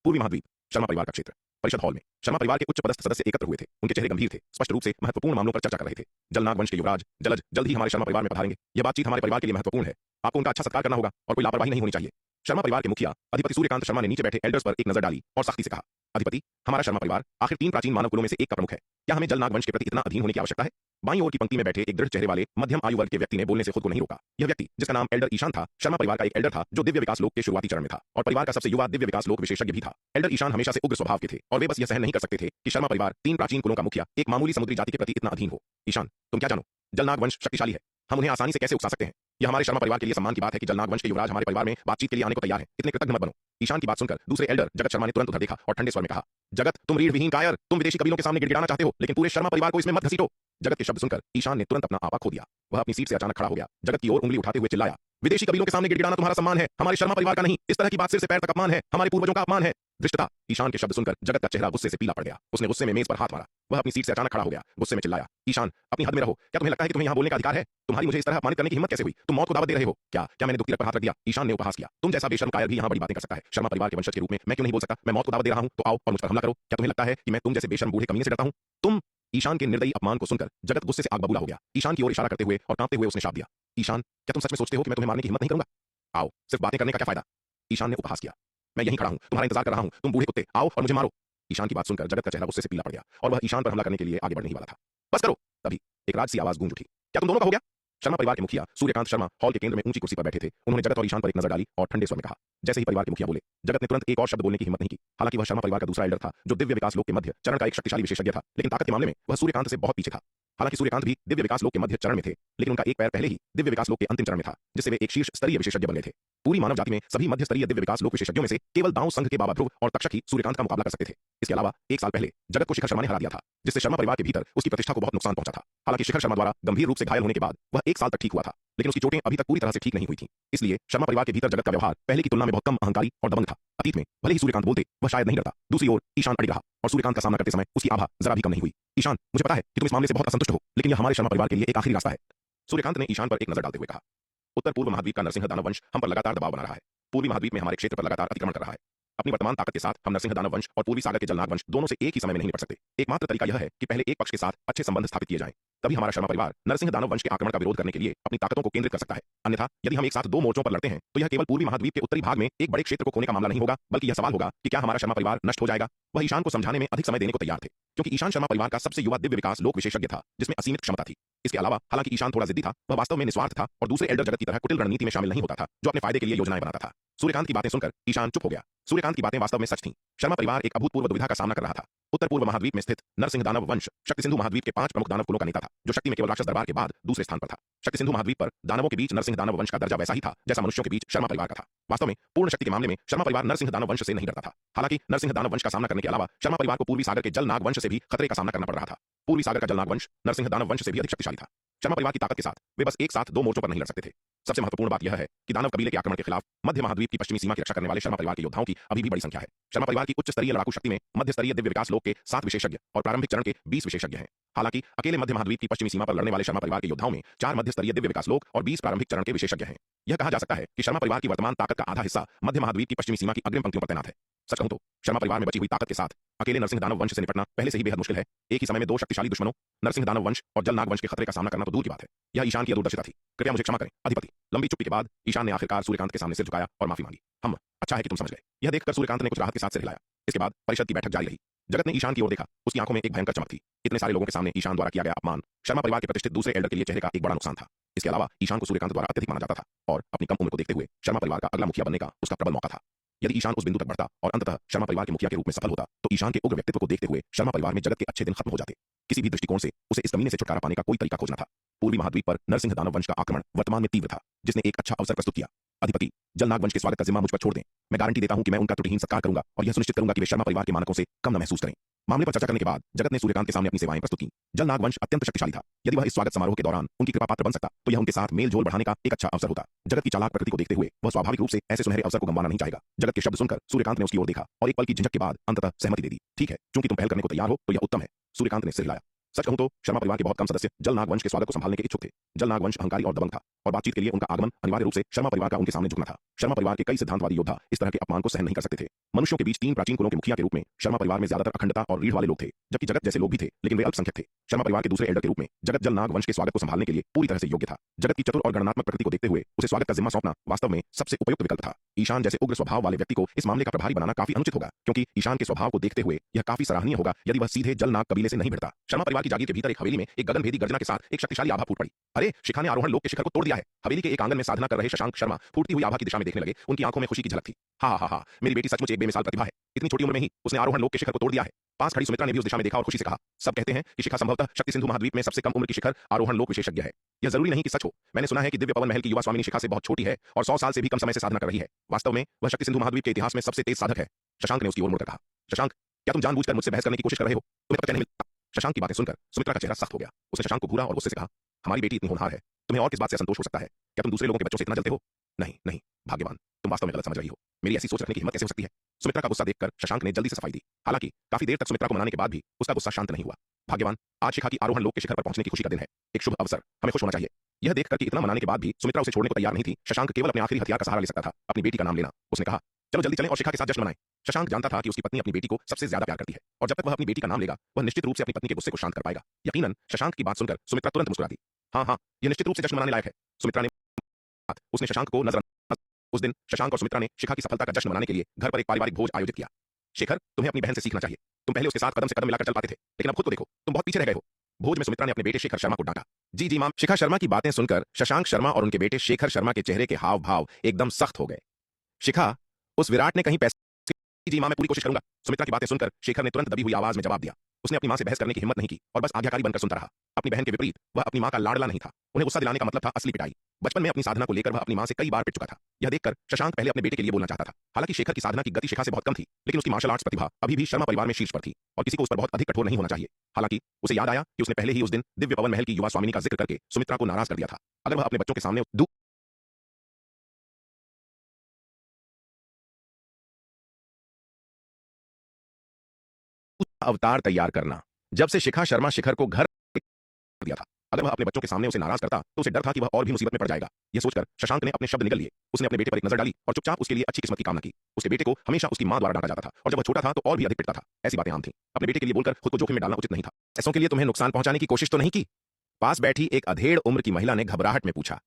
पूर्वी महाद्वीप, शर्मा परिवार का क्षेत्र। परिषद हॉल में शर्मा परिवार के उच्च पदस्थ सदस्य एकत्र हुए थे। उनके चेहरे गंभीर थे, स्पष्ट रूप से महत्वपूर्ण मामलों पर चर्चा कर रहे थे। जलनाग वंश के युवराज जलज जल्द ही हमारे शर्मा परिवार में पधारेंगे। यह बातचीत हमारे परिवार के लिए महत्वपूर्ण है। आपको उनका अच्छा सत्कार करना होगा और कोई लापरवाही नहीं होनी चाहिए। शर्मा परिवार के मुखिया अधिपति सूर्यकांत शर्मा ने नीचे बैठे एल्डर्स पर एक नजर डाली और सख्ती से कहा, अधिपति, हमारा शर्मा परिवार आखिर 3 प्राचीन मानव कुलों में से एक का प्रमुख है। क्या हमें जलनाग वंश के प्रति इतना अधीन होने की आवश्यकता है? बाईं ओर की पंक्ति में बैठे एक दृढ़ चेहरे वाले मध्यम आयु वर्ग के व्यक्ति ने बोलने से खुद को नहीं रोका। यह व्यक्ति, जिसका नाम एल्डर ईशान था, शर्मा परिवार का एक एल्डर था जो दिव्य विकास लोक के शुरुआती चरण में था और परिवार का सबसे युवा दिव्य विकास लोक विशेषज्ञ भी था। एल्डर ईशान हमेशा से उग्र स्वभाव के थे और वे बस यह सहन नहीं कर सकते थे कि शर्मा परिवार 3 प्राचीन कुलों का मुखिया एक मामूली समुद्री जाति के प्रति इतना अधीन हो। ईशान, तुम क्या जानो? जलनाग वंश शक्तिशाली है। हम उन्हें आसानी से कैसे उकसा सकते हैं? यह हमारे शर्मा परिवार के लिए सम्मान की बात है कि जलनाग वंश के युवराज हमारे परिवार में बातचीत के लिए आने को तैयार हैं। इतने कृतज्ञ मत बनो। ईशान की बात सुनकर दूसरे एल्डर जगत शर्मा ने तुरंत उधर देखा और ठंडे स्वर में कहा, जगत, तुम रीढ़ विहीन कायर, तुम विदेशी कबीलों के सामने गिड़गिड़ाना चाहते हो, लेकिन पूरे शर्मा परिवार को इसमें मत घसीटो। जगत के शब्द सुनकर ईशान ने तुरंत अपना आपा खो दिया। वह अपनी सीट से अचानक खड़ा हो गया, जगत की ओर उंगली उठाते हुए चिल्लाया, विदेशी कबीलों के सामने गिड़गिड़ाना तुम्हारा सम्मान है, हमारे शर्मा परिवार का नहीं। इस तरह की बात सिर से पैर तक अपमान है, हमारे पूर्वजों का अपमान है। धृष्टता। ईशान के शब्द सुनकर जगत का चेहरा गुस्से से पीला पड़ गया। उसने गुस्से में मेज पर हाथ मारा। वह अपनी सीट से अचानक खड़ा हो गया, गुस्से में चिल्लाया, ईशान, अपनी हद में रहो। क्या तुम्हें लगता है कि तुम्हें यहाँ बोलने का अधिकार है? तुम्हारी मुझे इस तरह अपमानित करने की हिम्मत कैसे हुई? तुम मौत को दावत दे रहे हो? क्या मैंने दुखती रख पर हाथ रख दिया? ईशान ने उपहास किया। तुम जैसा बेशर्म कायर भी यहाँ बड़ी बातें कर सकता है। शर्मा परिवार के वंशज के रूप में मैं क्यों नहीं बोल सकता? मैं मौत को दावत दे रहा हूँ तो आओ और मुझ पर हमला करो। क्या तुम्हें लगता है कि मैं तुम जैसे बेशर्म बूढ़े कमीने से डरता हूँ? तुम। ईशान के निर्दयी अपमान को सुनकर जगत गुस्से से आग बबूला हो गया। ईशान की ओर इशारा करते हुए और कांपते हुए उसने शाप दिया, ईशान, क्या तुम सच में सोचते हो कि मैं तुम्हें मारने की हिम्मत नहीं करूंगा? आओ, सिर्फ बातें करने का क्या फायदा? ईशान ने उपहास किया। मैं यहीं खड़ा हूं, तुम्हारा इंतजार कर रहा हूं, तुम बूढ़े कुत्ते, आओ और मुझे मारो। ईशान की बात सुनकर जगत का चेहरा गुस्से से पीला पड़ गया और वह ईशान पर हमला करने के लिए आगे बढ़ने ही वाला था। बस करो। तभी एक राजसी आवाज गूंज उठी, क्या तुम दोनों का हो गया? शर्मा परिवार के मुखिया सूर्यकांत शर्मा हॉल के केंद्र में ऊंची कुर्सी पर बैठे थे। उन्होंने जगत और ईशान पर एक नजर डाली और ठंडे स्वर में कहा। जैसे ही परिवार के मुखिया बोले, जगत ने तुरंत एक और शब्द बोलने की हिम्मत नहीं की। हालांकि वह शर्मा परिवार का दूसरा एल्डर था जो दिव्य विकास लोक के मध्य चरण का एक शक्तिशाली विशेषज्ञ था, लेकिन ताकत के मामले में वह सूर्यकांत से बहुत पीछे था। हालांकि सूर्यकांत भी दिव्य विकास लोक के मध्य चरण में थे, लेकिन उनका एक पैर पहले ही दिव्य विकास लोक के अंतिम चरण में था, जिससे वे एक शीर्ष स्तरीय विशेषज्ञ बन गए थे। पूरी मानव जाति में सभी मध्य स्तरीय दिव्य विकास लोक विशेषज्ञों में से केवल दाऊ संघ के बाबा ध्रुव और तक्षक ही सूर्यकांत का मुकाबला कर सकते थे। इसके अलावा 1 साल पहले जगत को शिखर शर्मा ने हरा दिया था, जिससे शर्मा परिवार के भीतर उसकी प्रतिष्ठा को बहुत नुकसान पहुंचा था। हालांकि शिखर शर्मा द्वारा गंभीर रूप से घायल होने के बाद वह 1 साल तक ठीक हुआ था, लेकिन उसकी चोटें अभी तक पूरी तरह से ठीक नहीं हुई थी। इसलिए शर्मा परिवार के भीतर जगत का व्यवहार पहले की तुलना में बहुत कम अहंकारी और दबंग था। अतीत में भले ही सूर्यकांत बोलते, वह शायद नहीं डरता। दूसरी ओर ईशान अड़िग रहा और सूर्यकांत का सामना करते समय उसकी आभा जरा भी कम नहीं हुई। ईशान, मुझे पता है कि तुम इस मामले से बहुत असंतुष्ट हो, लेकिन यह हमारे शर्मा परिवार के लिए एक आखिरी रास्ता है। सूर्यकांत ने ईशान पर एक नजर डालते हुए कहा, उत्तर पूर्व महाद्वीप का नरसिंह दानव वंश हम पर लगातार दबाव बना रहा है। पूर्वी महाद्वीप में हमारे क्षेत्र पर लगातार अतिक्रमण कर रहा है। अपनी वर्तमान ताकत के साथ हम नरसिंह दानव वंश और पूर्वी सागर के जलनाग वंश दोनों से एक ही समय में नहीं निपट सकते। एकमात्र तरीका यह है कि पहले एक पक्ष के साथ अच्छे संबंध स्थापित किए जाएं, तभी हमारा शर्मा परिवार नरसिंह दानव वंश के आक्रमण का विरोध करने के लिए अपनी ताकतों को केंद्रित कर सकता है। अन्यथा यदि हम एक साथ 2 मोर्चों पर लड़ते हैं तो यह केवल पूर्वी महाद्वीप के उत्तरी भाग में एक बड़े क्षेत्र को खोने का मामला नहीं होगा, बल्कि यह सवाल होगा कि क्या हमारा शर्मा परिवार नष्ट हो जाएगा। वह ईशान को समझाने में अधिक समय देने को तैयार थे, क्योंकि ईशान शर्मा परिवार का सबसे युवा दिव्य विकास लोक विशेषज्ञ था, जिसमें असीमित क्षमता थी। इसके अलावा हालांकि ईशान थोड़ा जिद्दी था, वह वास्तव में निस्वार्थ था और दूसरे एल्डर जगत की तरह कुटिल रणनीति में शामिल नहीं होता था, जो अपने फायदे के लिए योजनाएं बनाता था। सूर्यकांत की बातें सुनकर ईशान चुप हो गया। सूर्यकांत की बातें वास्तव में सच थीं। शर्मा परिवार एक अभूतपूर्व दुविधा का सामना कर रहा था। उत्तर पूर्व महाद्वीप में स्थित नरसिंह दानव वंश शक्ति सिंधु महाद्वीप के 5 प्रमुख दानव कुलों का नेता था, जो शक्ति में केवल राक्षस दरबार के बाद दूसरे स्थान पर था। शक्ति सिंधु महाद्वीप पर दानवों के बीच नरसिंह दानव वंश का दर्जा वैसा ही था जैसा मनुष्यों के बीच शर्मा परिवार का था। वास्तव में पूर्ण शक्ति के मामले में शर्मा परिवार नरसिंह दानव वंश से नहीं डरता था। हालांकि नरसिंह दानव वंश का सामना करने के अलावा शर्मा परिवार को पूर्वी सागर के जल नाग वंश से भी खतरे का सामना करना पड़ रहा था। पूर्वी सागर का जल नाग वंश नरसिंह दानव वंश से भी अधिक शक्तिशाली था। शर्मा परिवार की ताकत के साथ वे बस एक साथ 2 मोर्चों पर नहीं लड़ सकते थे। सबसे महत्वपूर्ण बात यह है कि दानव कबीले के आक्रमण के खिलाफ मध्य महाद्वीप की पश्चिमी सीमा की रक्षा करने वाले शर्मा परिवार के योद्धाओं की अभी भी बड़ी संख्या है। शर्मा परिवार की उच्च स्तरीय लड़ाकू शक्ति में मध्य स्तरीय दिव्य विकास लोक के 7 विशेषज्ञ और प्रारंभिक चरण के 20 विशेषज्ञ हैं। हालांकि अकेले मध्य महाद्वीप की पश्चिमी सीमा पर लड़ने वाले शर्मा परिवार के योद्धाओं में 4 मध्य स्तरीय दिव्य विकास लोक और 20 प्रारंभिक चरण के विशेषज्ञ हैं। यह कहा जा सकता है कि शर्मा परिवार की वर्तमान ताकत का आधा हिस्सा मध्य महाद्वीप की पश्चिमी सीमा की अग्रिम पंक्तियों पर तैनात है। सच कहूं तो शर्मा परिवार में बची हुई ताकत के साथ अकेले नरसिंह दानव वंश से निपटना पहले से ही बेहद मुश्किल है। एक ही समय में 2 शक्तिशाली दुश्मनों नरसिंह दानव वंश और जल नाग वंश के खतरे का सामना करना तो दूर की बात है। यह ईशान की दूरदर्शिता थी। कृपया मुझे क्षमा करें अधिपति। लंबी चुप्पी के बाद ईशान ने आखिरकार सूर्यकांत के सामने सिर झुकाया और माफी मांगी। हम अच्छा है कि तुम समझ गए। यह देखकर सूर्यकांत ने कुछ राहत के साथ सिर हिलाया। इसके बाद परिषद की बैठक जारी रही। जगत ने ईशान की ओर देखा। उसकी आंखों में एक भयंकर चमक थी। इतने सारे लोगों के सामने ईशान द्वारा किया गया अपमान शर्मा परिवार के प्रतिष्ठित दूसरे एल्डर के लिए चेहरे का एक बड़ा नुकसान था। इसके अलावा ईशान को सूर्यकांत द्वारा अत्यधिक माना जाता था और अपनी कम उम्र को देखते हुए शर्मा परिवार का अगला मुखिया बनने का उसका प्रबल मौका था। यदि ईशान उस बिंदु तक बढ़ता और अंततः शर्मा परिवार के मुखिया के रूप में सफल होता तो ईशान के उग्र व्यक्तित्व को देखते हुए शर्मा परिवार में जगत के अच्छे दिन खत्म हो जाते। किसी भी दृष्टिकोण से उसे इस कमीने से छुटकारा पाने का कोई तरीका खोजना था। पूर्वी महाद्वीप पर नरसिंह दानव वंश का आक्रमण वर्तमान में तीव्र था, जिसने एक अच्छा अवसर प्रस्तुत किया। अधिपति, जलनाग वंश के स्वागत का जिम्मा मुझ पर छोड़ दें। मैं गारंटी देता हूं कि मैं उनका त्रुटिहीन सत्कार करूंगा और यह सुनिश्चित करूंगा कि वे शर्मा परिवार के मानकों से कम न महसूस करें। मामले पर चर्चा करने के बाद जगत ने सूर्यकांत के सामने अपनी सेवाएं प्रस्तुत की। जलनाग वंश अत्यंत शक्तिशाली था। यदि वह इस स्वागत समारोह के दौरान उनकी कृपा पात्र बन सकता तो यह उनके साथ मेल जोल बढ़ाने का एक अच्छा अवसर होता। जगत की चालाक प्रकृति को देखते हुए वह स्वाभाविक रूप से ऐसे सुनहरे अवसर को गंवाना नहीं चाहेगा। जगत के शब्द सुनकर सूर्यकांत ने उसकी ओर देखा और एक पल की झिझक के बाद अंततः सहमति दे दी। ठीक है, चूंकि तुम पहल करने को तैयार हो तो यह उत्तम है। सूर्यकांत ने सिर हिलाया। सच कहूं तो शर्मा परिवार के बहुत कम सदस्य जलनाग वंश के स्वागत को संभालने के इच्छुक थे। जलनाग वंश अहंकारी और दबंग था और बातचीत के लिए उनका आगमन अनिवार्य रूप से शर्मा परिवार का उनके सामने झुकना था। शर्मा परिवार के कई सिद्धांतवादी योद्धा इस तरह के अपमान को सहन नहीं कर सकते थे। मनुष्यों के बीच 3 प्राचीन कुलों के मुखिया के रूप में शर्मा परिवार में ज्यादातर अखंडता और रीढ़ वाले लोग थे, जबकि जगत जैसे लोग भी थे, लेकिन वे अल्पसंख्यक थे। शर्मा परिवार के दूसरे एल्डर के रूप में जगत जलनाग वंश के स्वागत को संभालने के लिए पूरी तरह से योग्य था। जगत की चतुर और गणनात्मक प्रकृति को देखते हुए उसे स्वागत का जिम्मा सौंपना वास्तव में सबसे उपयुक्त विकल्प था। ईशान जैसे उग्र स्वभाव वाले व्यक्ति को इस मामले का प्रभारी बनाना काफी अनुचित होगा, क्योंकि ईशान के स्वभाव को देखते हुए यह काफी सराहनीय होगा यदि वह सीधे जल नाग कबीले से नहीं भिड़ता। शर्मा परिवार की जागीर के भीतर एक हवेली में एक गगनभेदी गर्जना के साथ एक शक्तिशाली आभा फूट पड़ी। अरे, शिखा ने आरोहण लोक के शिखर को तोड़ दिया है। हवेली के एक आंगन में साधना कर रहे शशांक शर्मा फूटती हुई आभा की दिशा में देखने लगे। उनकी आंखों में खुशी की झलक थी। हा, मेरी बेटी सचमुच एक बेमिसाल प्रतिभा है। इतनी छोटी उम्र में ही उसने आरोहण लोक के शिखर को तोड़ दिया है। पास खड़ी सुमित्रा ने भी उस दिशा में देखा और खुशी से कहा, सब कहते हैं कि शिखा संभवतः शक्ति सिंधु महाद्वीप में सबसे कम उम्र की शिखर आरोहण लोक विशेषज्ञ है। यह जरूरी नहीं कि सच हो। मैंने सुना है कि दिव्य पवन महल की युवा स्वामिनी शिखा से बहुत छोटी है और 100 साल से भी कम समय से साधना कर रही है। वास्तव में वह शक्ति सिंधु महाद्वीप के इतिहास में सबसे तेज साधक है। शशांक ने उसकी ओर मुड़कर कहा, शशांक, क्या तुम जानबूझकर मुझसे बहस करने की कोशिश कर रहे हो? तुम्हें पता नहीं मिलता। शशांक की बातें सुनकर सुमित्रा का चेहरा सख्त हो गया। उसने शशांक को घूरा और गुस्से से कहा, हमारी बेटी इतनी होनहार है, तुम्हें और किस बात से असंतोष हो सकता है? क्या तुम दूसरे लोगों के बच्चों से इतना जलते हो? नहीं, भाग्यवान, तुम वास्तव में गलत समझ रही हो। मेरी ऐसी सोच रखने की हिम्मत कैसे हो सकती है? सुमित्रा का गुस्सा देखकर शशांक ने जल्दी से सफाई दी। हालांकि काफी देर तक सुमित्रा को मनाने के बाद भी उसका गुस्सा शांत नहीं हुआ। भाग्यवान, आज शिखा की आरोहण लोक के शिखर पर पहुंचने की खुशी का दिन है, एक शुभ अवसर, हमें खुश होना चाहिए। यह देखकर कि इतना मनाने के बाद भी सुमित्रा उसे छोड़ने को तैयार नहीं थी, शशांक केवल अपने आखिरी हथियार का सहारा ले सकता था, अपनी बेटी का नाम लेना। उसने कहा, चलो जल्दी चलें और शिखा के साथ जश्न मनाएं। शशांक जानता था कि उसकी पत्नी अपनी बेटी को सबसे ज्यादा प्यार करती है और जब तक वह अपनी बेटी का नाम लेगा वह निश्चित रूप से अपनी पत्नी के गुस्से को शांत कर पाएगा। यकीनन शशांक की बात सुनकर सुमित्रा तुरंत मुस्कुरा दी। हाँ, यह निश्चित रूप से जश्न मनाने लायक है। सुमित्रा ने उसने शशांक को नजर। उस दिन शशांक और सुमित्रा ने शिखा की सफलता का जश्न मनाने के लिए घर पर एक पारिवारिक भोज आयोजित किया। शेखर, तुम्हें अपनी बहन से सीखना चाहिए। तुम पहले उसके साथ कदम से कदम मिलाकर चल पाते थे, लेकिन अब खुद को देखो, तुम बहुत पीछे रह गए हो। भोज में सुमित्रा ने अपने बेटे शेखर शर्मा को डांटा। जी मां। शिखा शर्मा की बातें सुनकर शशांक शर्मा और उनके बेटे शेखर शर्मा के चेहरे के हाव भाव एकदम सख्त हो गए। शिखा, उस विराट ने कहीं पैसे। जी मां, मैं पूरी कोशिश करूंगा। सुमित्रा की बातें सुनकर शेखर ने तुरंत दबी हुई आवाज में जवाब दिया। उसने अपनी मां से बहस करने की हिम्मत नहीं की और बस आज्ञाकारी बनकर सुनता रहा। अपनी बहन के विपरीत वह अपनी मां का लाडला नहीं था। उन्हें गुस्सा दिलाने का मतलब था असली पिटाई। बचपन में अपनी साधना को लेकर वह अपनी मां से कई बार पिट चुका था। यह देखकर शशांक पहले अपने बेटे के लिए बोलना चाहता था। हालांकि शेखर की साधना की गति शिखा से बहुत कम थी, लेकिन उसकी मार्शल आर्ट्स प्रतिभा अभी भी शर्मा परिवार में शीर्ष पर थी और किसी को उस पर बहुत अधिक कठोर नहीं होना चाहिए। हालांकि उसे याद आया कि उसने पहले ही उस दिन दिव्य पवन महल की युवा स्वामिनी का जिक्र करके सुमित्रा को नाराज कर दिया था। अगर वह अपने बच्चों के सामने अवतार तैयार करना। जब से शिखा शर्मा शिखर को घर दिया था, अगर वह अपने बच्चों के सामने उसे नाराज करता तो उसे डर था कि वह और भी मुसीबत में पड़ जाएगा। यह सोचकर शशांक ने अपने शब्द निगल लिए। उसने अपने बेटे पर एक नजर डाली और चुपचाप उसके लिए अच्छी किस्मत की कामना की। उसके बेटे को हमेशा उसकी मां द्वारा डांटा जाता था और जब वह छोटा था तो और भी अधिक पिटता था। ऐसी बातें आम थी। अपने बेटे के लिए बोलकर खुद को जोखिम में डालना उचित नहीं था। ऐसों के लिए तुम्हें नुकसान पहुंचाने की कोशिश तो नहीं की? पास बैठी एक अधेड़ उम्र की महिला ने घबराहट में पूछा।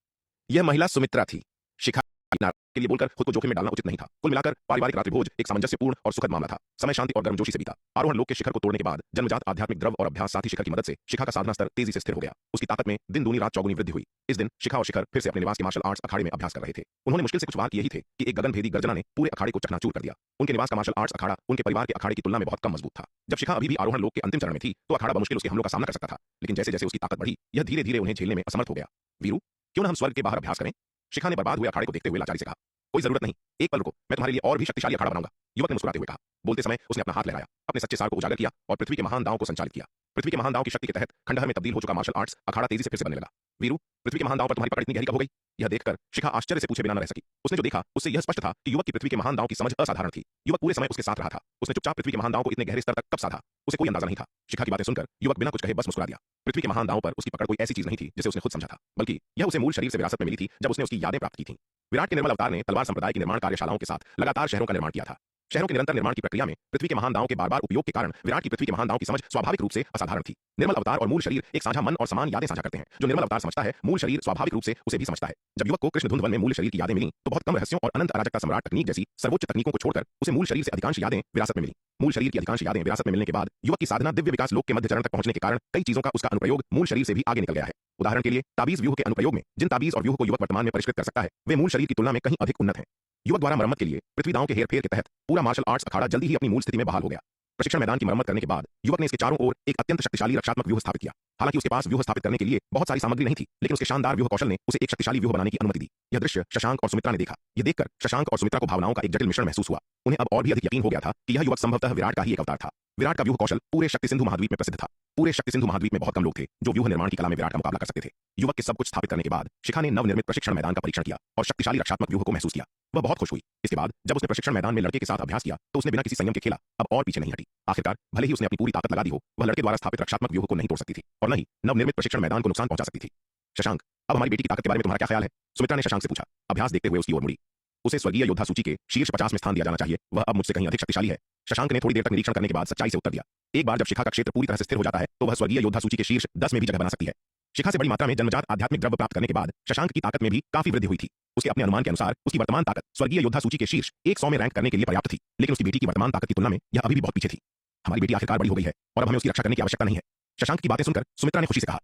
यह महिला सुमित्रा थी। शिखा के लिए बोलकर खुद को जोखिम में डालना उचित नहीं था। कुल मिलाकर पारिवारिक रात्रि भोज एक सामंजस्यपूर्ण और सुखद मामला था। समय शांति और गर्मजोशी से बीता। आरोहण लोक के शिखर को तोड़ने के बाद जन्मजात आध्यात्मिक द्रव और अभ्यास साथी शिखर की मदद से शिखा का साधना स्तर तेजी से स्थिर हो गया। उसकी ताकत में दिन दूनी रात चौगुनी वृद्धि हुई। इस दिन शिखा और शिखर फिर से अपने निवास के मार्शल आर्ट्स अखाड़े में अभ्यास कर रहे थे। उन्होंने मुश्किल से कुछ वार किए ही थे कि एक गगनभेदी गर्जना ने पूरे अखाड़े को चकनाचूर कर दिया। उनके निवास का मार्शल आर्ट्स अखाड़ा उनके परिवार के अखाड़े की तुलना में बहुत कम मजबूत था। जब शिखा अभी भी आरोहण लोक के अंतिम चरण में थी तो अखाड़ा बमुश्किल उसके हमलों का सामना कर सकता था, लेकिन जैसे जैसे उसकी ताकत बढ़ी यह धीरे धीरे उन्हें झेलने में असमर्थ हो गया। वीरू, क्यों न हम स्वर्ग के बाहर अभ्यास करें? शिखा ने बर्बाद हुए अखाड़े को देखते हुए लाचारी से कहा। कोई जरूरत नहीं, एक पल रुको, मैं तुम्हारे लिए और भी शक्तिशाली अखाड़ा बनाऊंगा। युवक ने मुस्कुराते हुए कहा। बोलते समय उसने अपना हाथ लहराया, अपने सच्चे सार को उजागर किया और पृथ्वी के महान दांव को संचालित किया। पृथ्वी के महान दांव की शक्ति के तहत खंडहर में तब्दील हो चुका मार्शल आर्ट्स अखाड़ा तेजी से फिर से बनने लगा। वीरू, पृथ्वी के महान दांव पर तुम्हारी पकड़ इतनी गहरी कब हो गई? यह देखकर शिखा आश्चर्य से पूछे बिना न रह सकी। उसने जो देखा उससे यह स्पष्ट था कि युवक की पृथ्वी के महान दांव की समझ असाधारण थी। युवक पूरे समय उसके साथ रहा था। उसने चुपचाप पृथ्वी के महान दांव को इतने गहरे स्तर तक कब साधा, उसे कोई अंदाजा नहीं था। शिखा की बातें सुनकर युवक बिना कुछ कहे बस मुस्कुरा दिया। पृथ्वी के महान दांव पर उसकी पकड़ कोई ऐसी चीज नहीं थी जिसे उसने खुद समझा था, बल्कि यह उसे मूल शरीर से विरासत में मिली थी जब उसने उसकी यादें प्राप्त की थी। विराट के निर्मल अवतार ने तलवार संप्रदाय की निर्माण कार्यशालाओं के साथ लगातार शहरों का निर्माण किया था। शहरों के निरंतर निर्माण की प्रक्रिया में पृथ्वी के महान दांव के बार-बार उपयोग के कारण विराट की पृथ्वी के महान दांव की समझ स्वाभाविक रूप से असाधारण थी। निर्मल अवतार और मूल शरीर एक साझा मन और समान यादें साझा करते हैं। जो निर्मल अवतार समझता है, मूल शरीर स्वाभाविक रूप से उसे भी समझता है। जब युवक को कृष्ण धुंध वन में मूल शरीर की यादें मिली तो बहुत कम रहस्यों और अनंत अराजकता सम्राट तकनीक जैसी सर्वोच्च तकनीकों को छोड़कर उसे मूल शरीर से अधिकांश यादें विरासत में मिली। मूल शरीर की अधिकांश यादें विरासत में मिलने के बाद युवक की साधना दिव्य विकास लोक के मध्य चरण तक पहुंचने के कारण कई चीजों का उसका अनुप्रयोग मूल शरीर से भी आगे निकल गया है। उदाहरण के लिए ताबीज व्यूह के अनुप्रयोग में जिन ताबीज और व्यूह को युवक वर्तमान में परिष्कृत कर सकता है वे मूल शरीर की तुलना में कहीं अधिक उन्नत हैं। युवक द्वारा मरम्मत के लिए पृथ्वी दांव के हेरफेर के तहत पूरा मार्शल आर्ट्स अखाड़ा जल्दी ही अपनी मूल स्थिति में बहाल हो गया। प्रशिक्षण मैदान की मरम्मत करने के बाद युवक ने इसके चारों ओर एक अत्यंत शक्तिशाली रक्षात्मक व्यूह स्थापित किया। हालांकि उसके पास व्यूह स्थापित करने के लिए बहुत सारी सामग्री नहीं थी, लेकिन उसके शानदार व्यूह कौशल ने उसे एक शक्तिशाली व्यूह बनाने की अनुमति दी। यह दृश्य शशांक और सुमित्रा ने देखा। यह देखकर शशांक और सुमित्रा को भावनाओं का एक जटिल मिश्रण महसूस हुआ। उन्हें अब और भी अधिक यकीन हो गया था कि यह युवक संभवतः विराट का ही एक अवतार था। विराट का व्यूह कौशल पूरे शक्ति सिंधु महाद्वीप में प्रसिद्ध था। पूरे शक्ति सिंधु महाद्वीप में बहुत कम लोग थे जो व्यूह निर्माण की कला में विराट का मुकाबला कर सकते थे। युवक के सब कुछ स्थापित करने के बाद शिखा ने नवनिर्मित प्रशिक्षण मैदान का परीक्षण किया और शक्तिशाली रक्षात्मक व्यूह को महसूस किया। वह बहुत खुश हुई। इसके बाद जब उसने प्रशिक्षण मैदान में लड़के के साथ अभ्यास किया तो उसने बिना किसी संयम के खेला, अब और पीछे नहीं हटी। आखिरकार भले ही उसने अपनी पूरी ताकत लगा दी हो, वह लड़के द्वारा स्थापित रक्षात्मक व्यूह को नहीं तोड़ सकती थी और न ही नवनिर्मित प्रशिक्षण मैदान को नुकसान पहुंचा सकती थी। शशांक, अब हमारी बेटी की ताकत के बारे में तुम्हारा क्या ख्याल है? सुमित्रा ने शशांक से पूछा। अभ्यास देखते हुए उसकी ओर मुड़ी। उसे स्वर्गीय योद्धा सूची के शीर्ष 50 में स्थान दिया जाना चाहिए। वह अब मुझसे कहीं अधिक शक्तिशाली है। शशांक ने थोड़ी देर तक निरीक्षण करने के बाद सच्चाई से उत्तर दिया। एक बार जब शिखा का क्षेत्र पूरी तरह से स्थिर हो जाता है तो वह स्वर्गीय योद्धा सूची के शीर्ष 10 में भी जगह बना सकती है। शिखा से बड़ी मात्रा में जन्मजात आध्यात्मिक द्रव्य प्राप्त करने के बाद शशांक की ताकत में भी काफी वृद्धि हुई थी। उसके अपने अनुमान के अनुसार उसकी वर्तमान ताकत स्वर्गीय योद्धा सूची के शीर्ष 100 में रैंक करने के लिए पर्याप्त थी, लेकिन उसकी बेटी की वर्तमान ताकत की तुलना में यह अभी भी बहुत पीछे थी। हमारी बेटी आखिरकार बड़ी हो गई है और अब हमें उसकी रक्षा करने की आवश्यकता नहीं है। शशांक की बातें सुनकर सुमित्रा ने खुशी से कहा,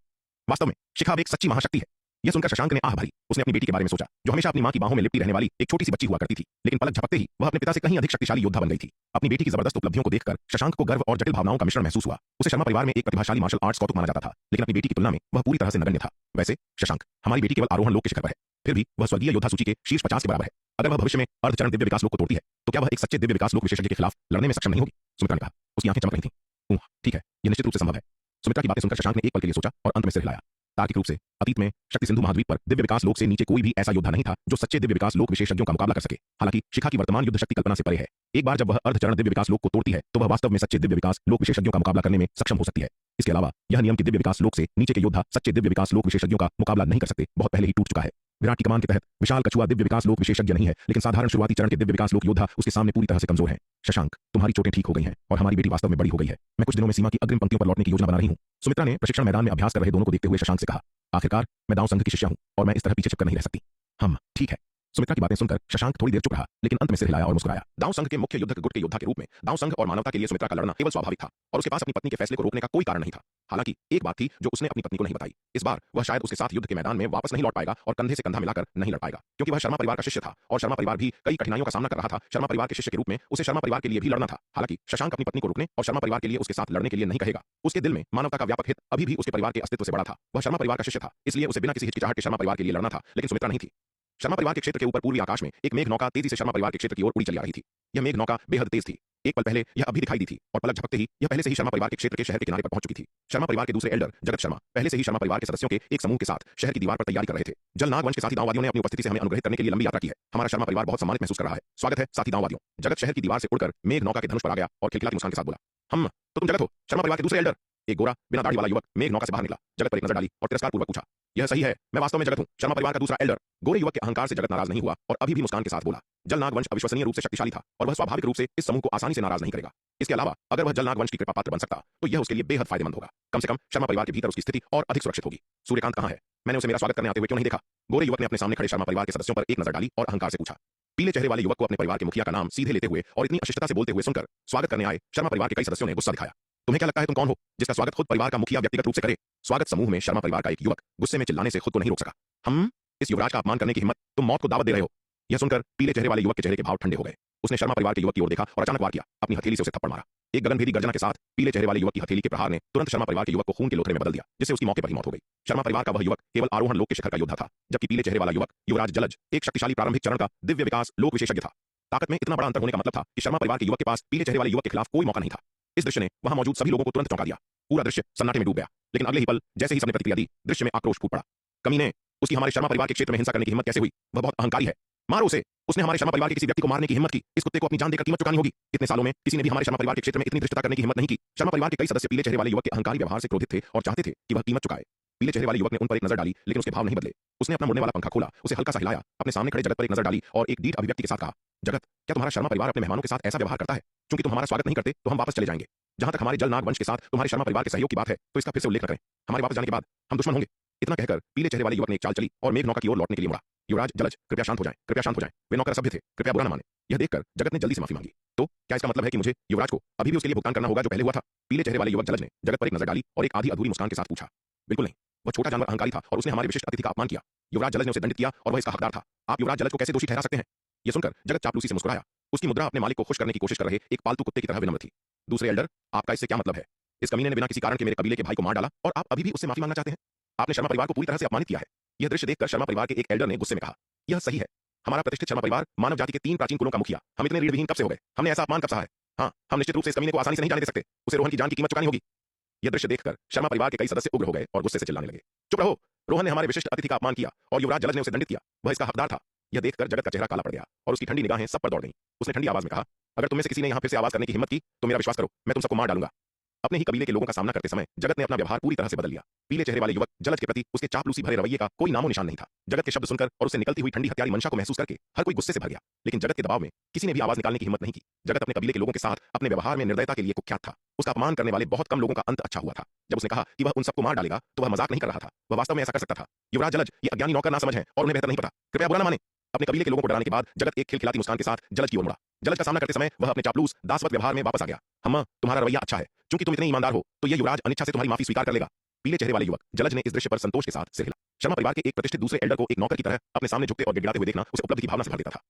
वास्तव में शिखा अब एक सच्ची महाशक्ति है। यह सुनकर शशांक ने आह भरी। उसने अपनी बेटी के बारे में सोचा, जो हमेशा अपनी मां की बाहों में लिपटी रहने वाली एक छोटी सी बच्ची हुआ करती थी, लेकिन पलक झपकते ही वह अपने पिता से कहीं अधिक शक्तिशाली योद्धा बन गई थी। अपनी बेटी की जबरदस्त उपलब्धियों को देखकर शशांक को गर्व और जटिल भावनाओं का मिश्रण महसूस हुआ। उसे शर्मा परिवार में एक प्रतिभाशाली मार्शल आर्ट्स कौतुक माना जाता था, लेकिन अपनी बेटी की तुलना में वह पूरी तरह से नगण्य था। वैसे शशांक, हमारी बेटी केवल आरोहण लोक के शिखर पर है, फिर भी वह स्वर्गीय योद्धा सूची के शीर्ष 50 के बराबर है। अगर वह भविष्य में अर्धचरण दिव्य विकास लोक को तोड़ती है, तो क्या वह एक सच्चे दिव्य विकास लोक विशेषज्ञ के खिलाफ लड़ने में सक्षम नहीं होगी? सुमित्रा ने कहा। उसकी आंखें चमक रही थीं। ठीक है, यह निश्चित रूप से संभव है। सुमित्रा की बातें सुनकर शशांक ने एक पल के लिए सोचा और अंत में सिर हिलाया। तार्किक रूप से अतीत में शक्ति सिंधु महाद्वीप पर दिव्य विकास लोक से नीचे कोई भी ऐसा योद्धा नहीं था जो सच्चे दिव्य विकास लोक विशेषज्ञों का मुकाबला कर सके। हालांकि शिखा की वर्तमान युद्ध शक्ति कल्पना से परे है। एक बार जब वह अर्धचरण दिव्य विकास लोक को तोड़ती है, तो वह वास्तव में सच्चे दिव्य विकास लोक विशेषज्ञों का मुकाबला करने में सक्षम हो सकती है। इसके अलावा यह नियम कि दिव्य विकास लोक से नीचे के योद्धा सच्चे दिव्य विकास लोक विशेषज्ञों का मुकाबला नहीं कर सकते, बहुत पहले ही टूट चुका है। विराट की कमान के तहत विशाल कछुआ दिव्य विकास लोक विशेषज्ञ नहीं है, लेकिन साधारण शुरुआती चरण के दिव्य विकास लोक योद्धा उसके सामने पूरी तरह से कमजोर है। शशांक, तुम्हारी चोटें ठीक हो गई हैं और हमारी बेटी वास्तव में बड़ी हो गई है। मैं कुछ दिनों में सीमा की अग्रिम पंक्तियों पर लौटने की योजना बना रही हूँ। सुमित्रा ने प्रशिक्षण मैदान में अभ्यास कर रहे दोनों को देखते हुए शशांक से कहा, आखिरकार मैं दाव संघ की शिष्या हूं और मैं इस तरह पीछे छिपकर नहीं रह सकती। हम ठीक है। सुमित्रा की बातें सुनकर शशांक थोड़ी देर चुप रहा, लेकिन अंत में सिर हिलाया और मुस्कुराया। दाव संघ के मुख्य युद्धक गुट के योद्धा के रूप में दाव संघ और मानवता के लिए सुमित्रा का लड़ना केवल स्वाभाविक था और उसके पास अपनी पत्नी के फैसले को रोकने का कोई कारण नहीं था। हालांकि एक बात थी जो उसने अपनी पत्नी को नहीं बताई। इस बार वह शायद उसके साथ युद्ध के मैदान में वापस नहीं लौट पाएगा और कंधे से कंधा मिलाकर नहीं लड़ पाएगा, क्योंकि वह शर्मा परिवार का शिष्य था और शर्मा परिवार भी कई कठिनाइयों का सामना कर रहा था। शर्मा परिवार के शिष्य के रूप में उसे शर्मा परिवार के लिए भी लड़ना था। हालांकि शशांक अपनी पत्नी को रोकने और शर्मा परिवार के लिए उसके साथ लड़ने के लिए नहीं कहेगा। उसके दिल में मानवता का व्यापक हित अभी भी उसके परिवार के अस्तित्व से बड़ा था। वह शर्मा परिवार का शिष्य था, इसलिए उसे बिना किसी हिचकिचाहट के शर्मा परिवार के लिए लड़ना था, लेकिन सुमित्रा नहीं थी। शर्मा परिवार के क्षेत्र के ऊपर पूर्वी आकाश में एक मेघ नौका तेजी से शर्मा परिवार के क्षेत्र की ओर उड़ी चली आ रही थी। यह मेघ नौका बेहद तेज थी। एक पल पहले यह अभी दिखाई दी थी और पलक झपकते ही यह पहले से ही शर्मा परिवार के क्षेत्र के शहर के किनारे पर पहुंच चुकी थी। शर्मा परिवार के दूसरे एल्डर जगत शर्मा पहले से ही शर्मा परिवार के सदस्यों के एक समूह के साथ शहर की दीवार पर तैयारी कर रहे थे। जलनाग वंश के साथी दाववादियों ने अपनी उपस्थिति से हमें अनुग्रहित करने के लिए लंबी यात्रा की है। हमारा शर्मा परिवार बहुत सम्मानित महसूस कर रहा है। स्वागत है साथी दाववादियों। जगत शहर की दीवार से उड़कर मेघ नौका के धनुष पर आ गया और खिलखिलाती मुस्कान के साथ बोला, हम तो तुम जगत हो, शर्मा परिवार के दूसरे एल्डर। एक गोरा बिना दाढ़ी वाला युवक मेघ नौका से बाहर निकला, जगत पर एक नजर डाली और तिरस्कार पूर्वक पूछा, यह सही है, मैं वास्तव में जगत हूं, शर्मा परिवार का दूसरा एल्डर। गोरे युवक के अहंकार से जगत नाराज नहीं हुआ और अभी भी मुस्कान के साथ बोला, जलनाग वंश अविश्वसनीय रूप से शक्तिशाली था और वह स्वाभाविक रूप से इस समूह को आसानी से नाराज नहीं करेगा। इसके अलावा अगर वह जलनाग वंश की कृपा पात्र बन सकता तो यह उसके लिए बेहद फायदेमंद होगा। कम से कम शर्मा परिवार के भीतर उसकी स्थिति और अधिक सुरक्षित होगी। सूर्यकांत कहां है? मैंने उसे मेरा स्वागत करने आते हुए क्यों नहीं देखा? गोरे युवक ने अपने सामने खड़े शर्मा परिवार के सदस्यों पर एक नजर डाली और अहंकार से पूछा। पीले चेहरे वाले युवक को अपने परिवार के मुखिया का नाम सीधे लेते हुए और इतनी अशिष्टता से बोलते हुए सुनकर स्वागत करने आए शर्मा परिवार के कई सदस्यों ने गुस्सा दिखाया। तुम्हें क्या लगता है तुम कौन हो जिसका स्वागत खुद परिवार का मुखिया व्यक्तिगत रूप से करे? स्वागत समूह में शर्मा परिवार का एक युवक गुस्से में चिल्लाने से खुद को नहीं रोक सका। हम इस युवराज का अपमान करने की हिम्मत, तुम मौत को दावत दे रहे हो। यह सुनकर पीले चेहरे वाले युवक के चेहरे के भाव ठंडे हो गए। उसने शर्मा परिवार के युवक की ओर देखा और अचानक वार किया, अपनी हथेली से उसे थप्पड़ मारा। एक गगनभेदी गर्जना के साथ पीले चेहरे वाले युवक की हथेली के प्रहार ने तुरंत शर्मा परिवार के युवक को खून के लोथरे में बदल दिया, जिससे उसकी मौके पर ही मौत हो गई। शर्मा परिवार का वह युवक केवल आरोहण लोक के शिखर का योद्धा था, जबकि पीले चेहरे वाला युवक युवराज जलज एक शक्तिशाली प्रारंभिक चरण का दिव्य विकास लोक विशेषज्ञ था। ताकत में इतना बड़ा अंतर होने का मतलब था कि शर्मा परिवार के युवक के पास पीले चेहरे वाले युवक के खिलाफ कोई मौका नहीं था। इस दृश्य ने वहां मौजूद सभी लोगों को तुरंत चौंका दिया। पूरा दृश्य सन्नाटे में डूब गया, लेकिन अगले ही पल जैसे ही सबने प्रतिक्रिया दी, दृश्य में आक्रोश फूट पड़ा। कमीने, उसकी हमारे शर्मा परिवार के क्षेत्र में हिंसा करने की हिम्मत कैसे हुई? वह बहुत अहंकारी है, मारो उसे। उसने हमारे शर्मा परिवार के किसी व्यक्ति को मारने की हिम्मत की। इस कुत्ते को अपनी जान देकर कीमत चुकानी होगी। इतने सालों में किसी ने भी हमारे शर्मा परिवार के क्षेत्र में इतनी धृष्टता करने की हिम्मत नहीं की। शर्मा परिवार के कई सदस्य पीले चेहरे वाले युवक के अहंकारी व्यवहार से क्रोधित थे और चाहते थे कि वह कीमत चुकाए। पीले चेहरे वाले युवक ने उन पर एक नजर डाली, लेकिन उसके भाव नहीं बदले। उसने अपना मुड़ने वाला पंखा खोला, उसे हल्का सा हिलाया, अपने सामने खड़े जगत पर एक नजर डाली और एक डीठ अभिव्यक्ति के साथ कहा, जगत, क्या तुम्हारा शर्मा परिवार अपने मेहमानों के साथ ऐसा व्यवहार करता है? क्योंकि तुम हमारा स्वागत नहीं करते तो हम वापस चले जाएंगे। जहां तक हमारे जलनाग वंश के साथ तुम्हारे शर्मा परिवार के सहयोग की बात है, तो इसका फिर से उल्लेख न करें। हमारे वापस जाने के बाद हम दुश्मन होंगे। इतना कहकर पीले चेहरे वाले युवक ने एक चाल चली और मेघ नौका की ओर लौटने के लिए मुड़ा। युवराज जलज, कृपया शांत हो जाएं, कृपया शांत हो जाएं। वे नौकर सभ्य थे, कृपया बुरा न माने। यह देखकर जगत ने जल्दी से माफी मांगी। तो क्या इसका मतलब है कि मुझे युवराज को अभी भी उसके लिए भुगतान करना होगा जो पहले हुआ था? पीले चेहरे वाले युवक जलज ने जगत पर एक नजर डाली और एक आधी अधूरी मुस्कान के साथ पूछा। बिल्कुल नहीं, वह छोटा जानवर अहंकारी था और उसने हमारे विशिष्ट अतिथि का अपमान किया। युवराज जलज ने उसे दंडित किया और वह इसका हकदार था। आप युवराज जलज को कैसे दोषी ठहरा सकते हैं? यह सुनकर जगत चापलूसी से मुस्कुराया। उसकी मुद्रा अपने मालिक को खुश करने की कोशिश कर रहे एक पालतू कुत्ते की तरह विनम्र थी। दूसरे एल्डर, आपका इससे क्या मतलब है? इस कमीने ने बिना किसी कारण के मेरे कबीले के भाई को मार डाला और आप अभी भी उससे माफी मांगना चाहते हैं? आपने शर्मा परिवार को पूरी तरह से अपमानित किया है। यह दृश्य देखकर शर्मा परिवार के एक एल्डर ने गुस्से में कहा, यह सही है। हमारा प्रतिष्ठित शर्मा परिवार मानव जाति के 3 प्राचीन कुलों का मुखिया, हम इतने रीढ़विहीन कब से हो गए? हमने ऐसा अपमान कब सहा है? हाँ, हम निश्चित रूप से इस कमीने को आसानी से नहीं जाने दे सकते। उसे रोहन की जान की कीमत चुकानी होगी। यह दृश्य देखकर शर्मा परिवार के कई सदस्य उग्र हो गए और गुस्से से चिल्लाने लगे, चुप रहो, रोहन ने हमारे विशिष्ट अतिथि का अपमान किया और युवराज जलज ने उसे दंडित किया। वह इसका हकदार था। यह देखकर जगत का चेहरा काला पड़ गया और उसकी ठंडी निगाहें सब पर दौड़ गईं। उसने ठंडी आवाज में कहा, अगर तुम में से किसी ने यहां फिर से आवाज करने की हिम्मत की तो मेरा विश्वास करो, मैं तुम सबको मार डालूंगा। अपने ही कबीले के लोगों का सामना करते समय जगत ने अपना व्यवहार पूरी तरह से बदल लिया। पीले चेहरे वाले युवक जलज के प्रति उसके चापलूसी भरे रवैये का कोई नामो निशान नहीं था। जगत के शब्द सुनकर और उससे निकलती हुई ठंडी हत्यारी मंशा को महसूस करके हर कोई गुस्से से भर गया, लेकिन जगत के दबाव में किसी ने भी आवाज निकालने की हिम्मत नहीं की। जगत अपने कबीले के लोगों के साथ अपने व्यवहार में निर्दयता के लिए कुख्यात था। उसका अपमान करने वाले बहुत कम लोगों का अंत अच्छा हुआ था। जब उसने कहा कि वह उन सबको मार डालेगा तो वह मजाक नहीं कर रहा था, वह वास्तव में ऐसा कर सकता था। युवराज जलज ये अज्ञानी नौकर ना समझ है और उन्हें बेहतर नहीं पता, कृपया बुरा न माने। अपने कबीले के लोगों को डराने के बाद जगत एक खिलखिलाती मुस्कान के साथ जलज की ओर मुड़ा। जलज का सामना करते समय वह अपने चापलूस दासवत व्यवहार में वापस आ गया। हम्मा, तुम्हारा रवैया अच्छा है, क्योंकि तुम इतने ईमानदार हो तो यह युवराज अनिच्छा से तुम्हारी माफी स्वीकार कर लेगा। पीले चेहरे वाले युवक जलज ने इस दृश्य पर संतोष के साथ सिर हिला। शर्मा परिवार के एक प्रतिष्ठित दूसरे एल्डर को एक नौकर की तरह अपने सामने झुकते और गिड़गिड़ाते हुए देखना उसे उपलब्धि की भावना से भर देता था।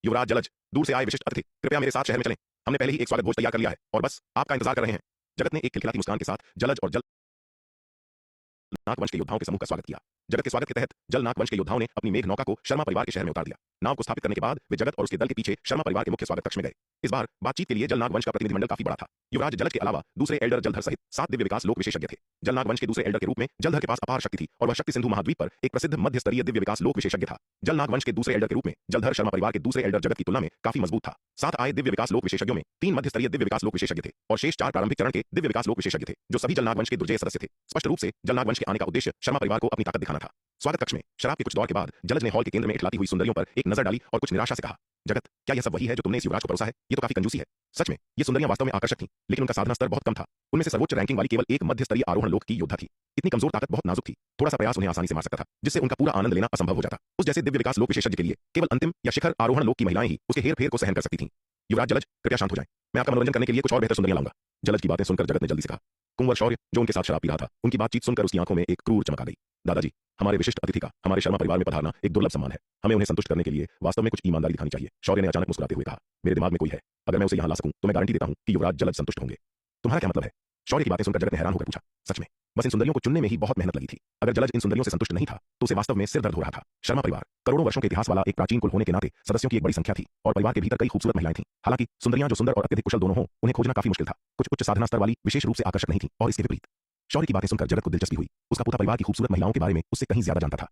युवराज जलज, दूर से आए विशिष्ट अतिथि, कृपया मेरे साथ शहर में चलें। हमने पहले ही एक स्वागत भोज तैयार कर लिया है और बस आपका इंतजार कर रहे हैं। जगत ने एक खिलखिलाती मुस्कान के साथ जलज और जलनाग वंश के योद्धाओं के समूह का स्वागत किया। जगत के स्वागत के तहत जलनाग वंश के योद्धाओं ने अपनी मेघ नौका को शर्मा परिवार के शहर में उतार दिया। नाव को स्थापित करने के बाद वे जगत और उसके दल के पीछे शर्मा परिवार के मुख्य स्वागत कक्ष में गए। इस बार बातचीत के लिए जलनाग वंश का प्रतिनिधिमंडल काफी बड़ा था। युवराज जलज के अलावा दूसरे एल्डर जलधर सहित 7 दिव्य विकास लोक विशेषज्ञ थे। जलनाग वंश के दूसरे एल्डर के रूप में जलधर के पास अपार शक्ति थी और वह शक्ति सिंधु महाद्वीप पर एक प्रसिद्ध मध्य स्तरीय दिव्य विकास लोक विशेषज्ञ था। जलनाग वंश के दूसरे एल्डर के रूप में जलधर शर्मा परिवार के दूसरे एल्डर जगत की तुलना में काफी मजबूत था। 7 आए दिव्य विकास लोक विशेषज्ञों में 3 मध्य स्तरीय दिव्य विकास लोक विशेषज्ञ थे और शेष 4 प्रारंभिक चरण के दिव्य विकास लोक विशेषज्ञ थे, जो सभी जलनाग वंश के दुर्जय सदस्य थे। स्पष्ट रूप से जलनाग वंश के आने का उद्देश्य शर्मा परिवार को अपनी ताकत दिखाना था। स्वागत कक्ष में शराब के कुछ दौर के बाद जलज ने हॉल के केंद्र में इठलाती हुई सुंदरियों पर एक नजर डाली और कुछ निराशा से कहा, जगत, क्या यह सब वही है जो तुमने इस युवराज को परोसा है? ये तो काफी कंजूसी है। सच में ये सुंदरियां वास्तव में आकर्षक थीं, लेकिन उनका साधना स्तर बहुत कम था। उनमें से सर्वोच्च रैंकिंग वाली केवल एक मध्य स्तरीय आरोहण लोक की योद्धा थी। इतनी कमजोर ताकत बहुत नाजुक थी, थोड़ा सा प्रयास उन्हें आसानी से मार सकता था, जिससे उनका पूरा आनंद लेना असंभव हो जाता। उस जैसे दिव्य विकास लोक विशेषज्ञ के लिए केवल अंतिम या शिखर आरोहण लोक की महिलाएं ही उसके हेर फेर को सहन कर सकती थीं। युवराज जलज, कृपया शांत हो जाएं, मैं आपका मनोरंजन करने के लिए कुछ और बेहतर सुंदरियां लाऊंगा। जलज की बातें सुनकर जगत ने जल्दी से कहा। कुंवर शौर्य, जो उनके साथ शराब पी रहा था, उनकी बातचीत सुनकर उसकी आंखों में एक क्रूर चमक आ गई। दादाजी, हमारे विशिष्ट अतिथि का हमारे शर्मा परिवार में पधारना एक दुर्लभ सम्मान है। हमें उन्हें संतुष्ट करने के लिए वास्तव में कुछ ईमानदारी दिखानी चाहिए। शौर्य ने अचानक मुस्कुराते हुए कहा, मेरे दिमाग में कोई है, अगर मैं उसे यहाँ ला सकूं तो मैं गारंटी देता हूं कि युवराज जलज संतुष्ट होंगे। तुम्हारा क्या मतलब है? शौर्य की बातें सुनकर जगत ने हैरान होकर पूछा। सच में बस इन सुंदरियों को चुनने में ही बहुत मेहनत लगी थी। अगर जलज इन सुंदरियों से संतुष्ट नहीं था तो उसे वास्तव में सिर दर्द हो रहा था। शर्मा परिवार करोड़ों वर्षों के इतिहास वाला एक प्राचीन कुल होने के नाते सदस्यों की एक बड़ी संख्या थी और परिवार के भीतर कई खूबसूरत महिलाएं थीं। हालांकि सुंदरियां जो सुंदर और अत्यधिक कुशल दोनों हों, उन्हें खोजना काफी मुश्किल था। कुछ उच्च साधना स्तर वाली विशेष रूप से आकर्षक नहीं थी और इसके विपरीत। शौर्य की बातें सुनकर जगत को दिलचस्पी हुई। उसका पूरा परिवार की खूबसूरत महिलाओं के बारे में उससे कहीं ज्यादा जानता था।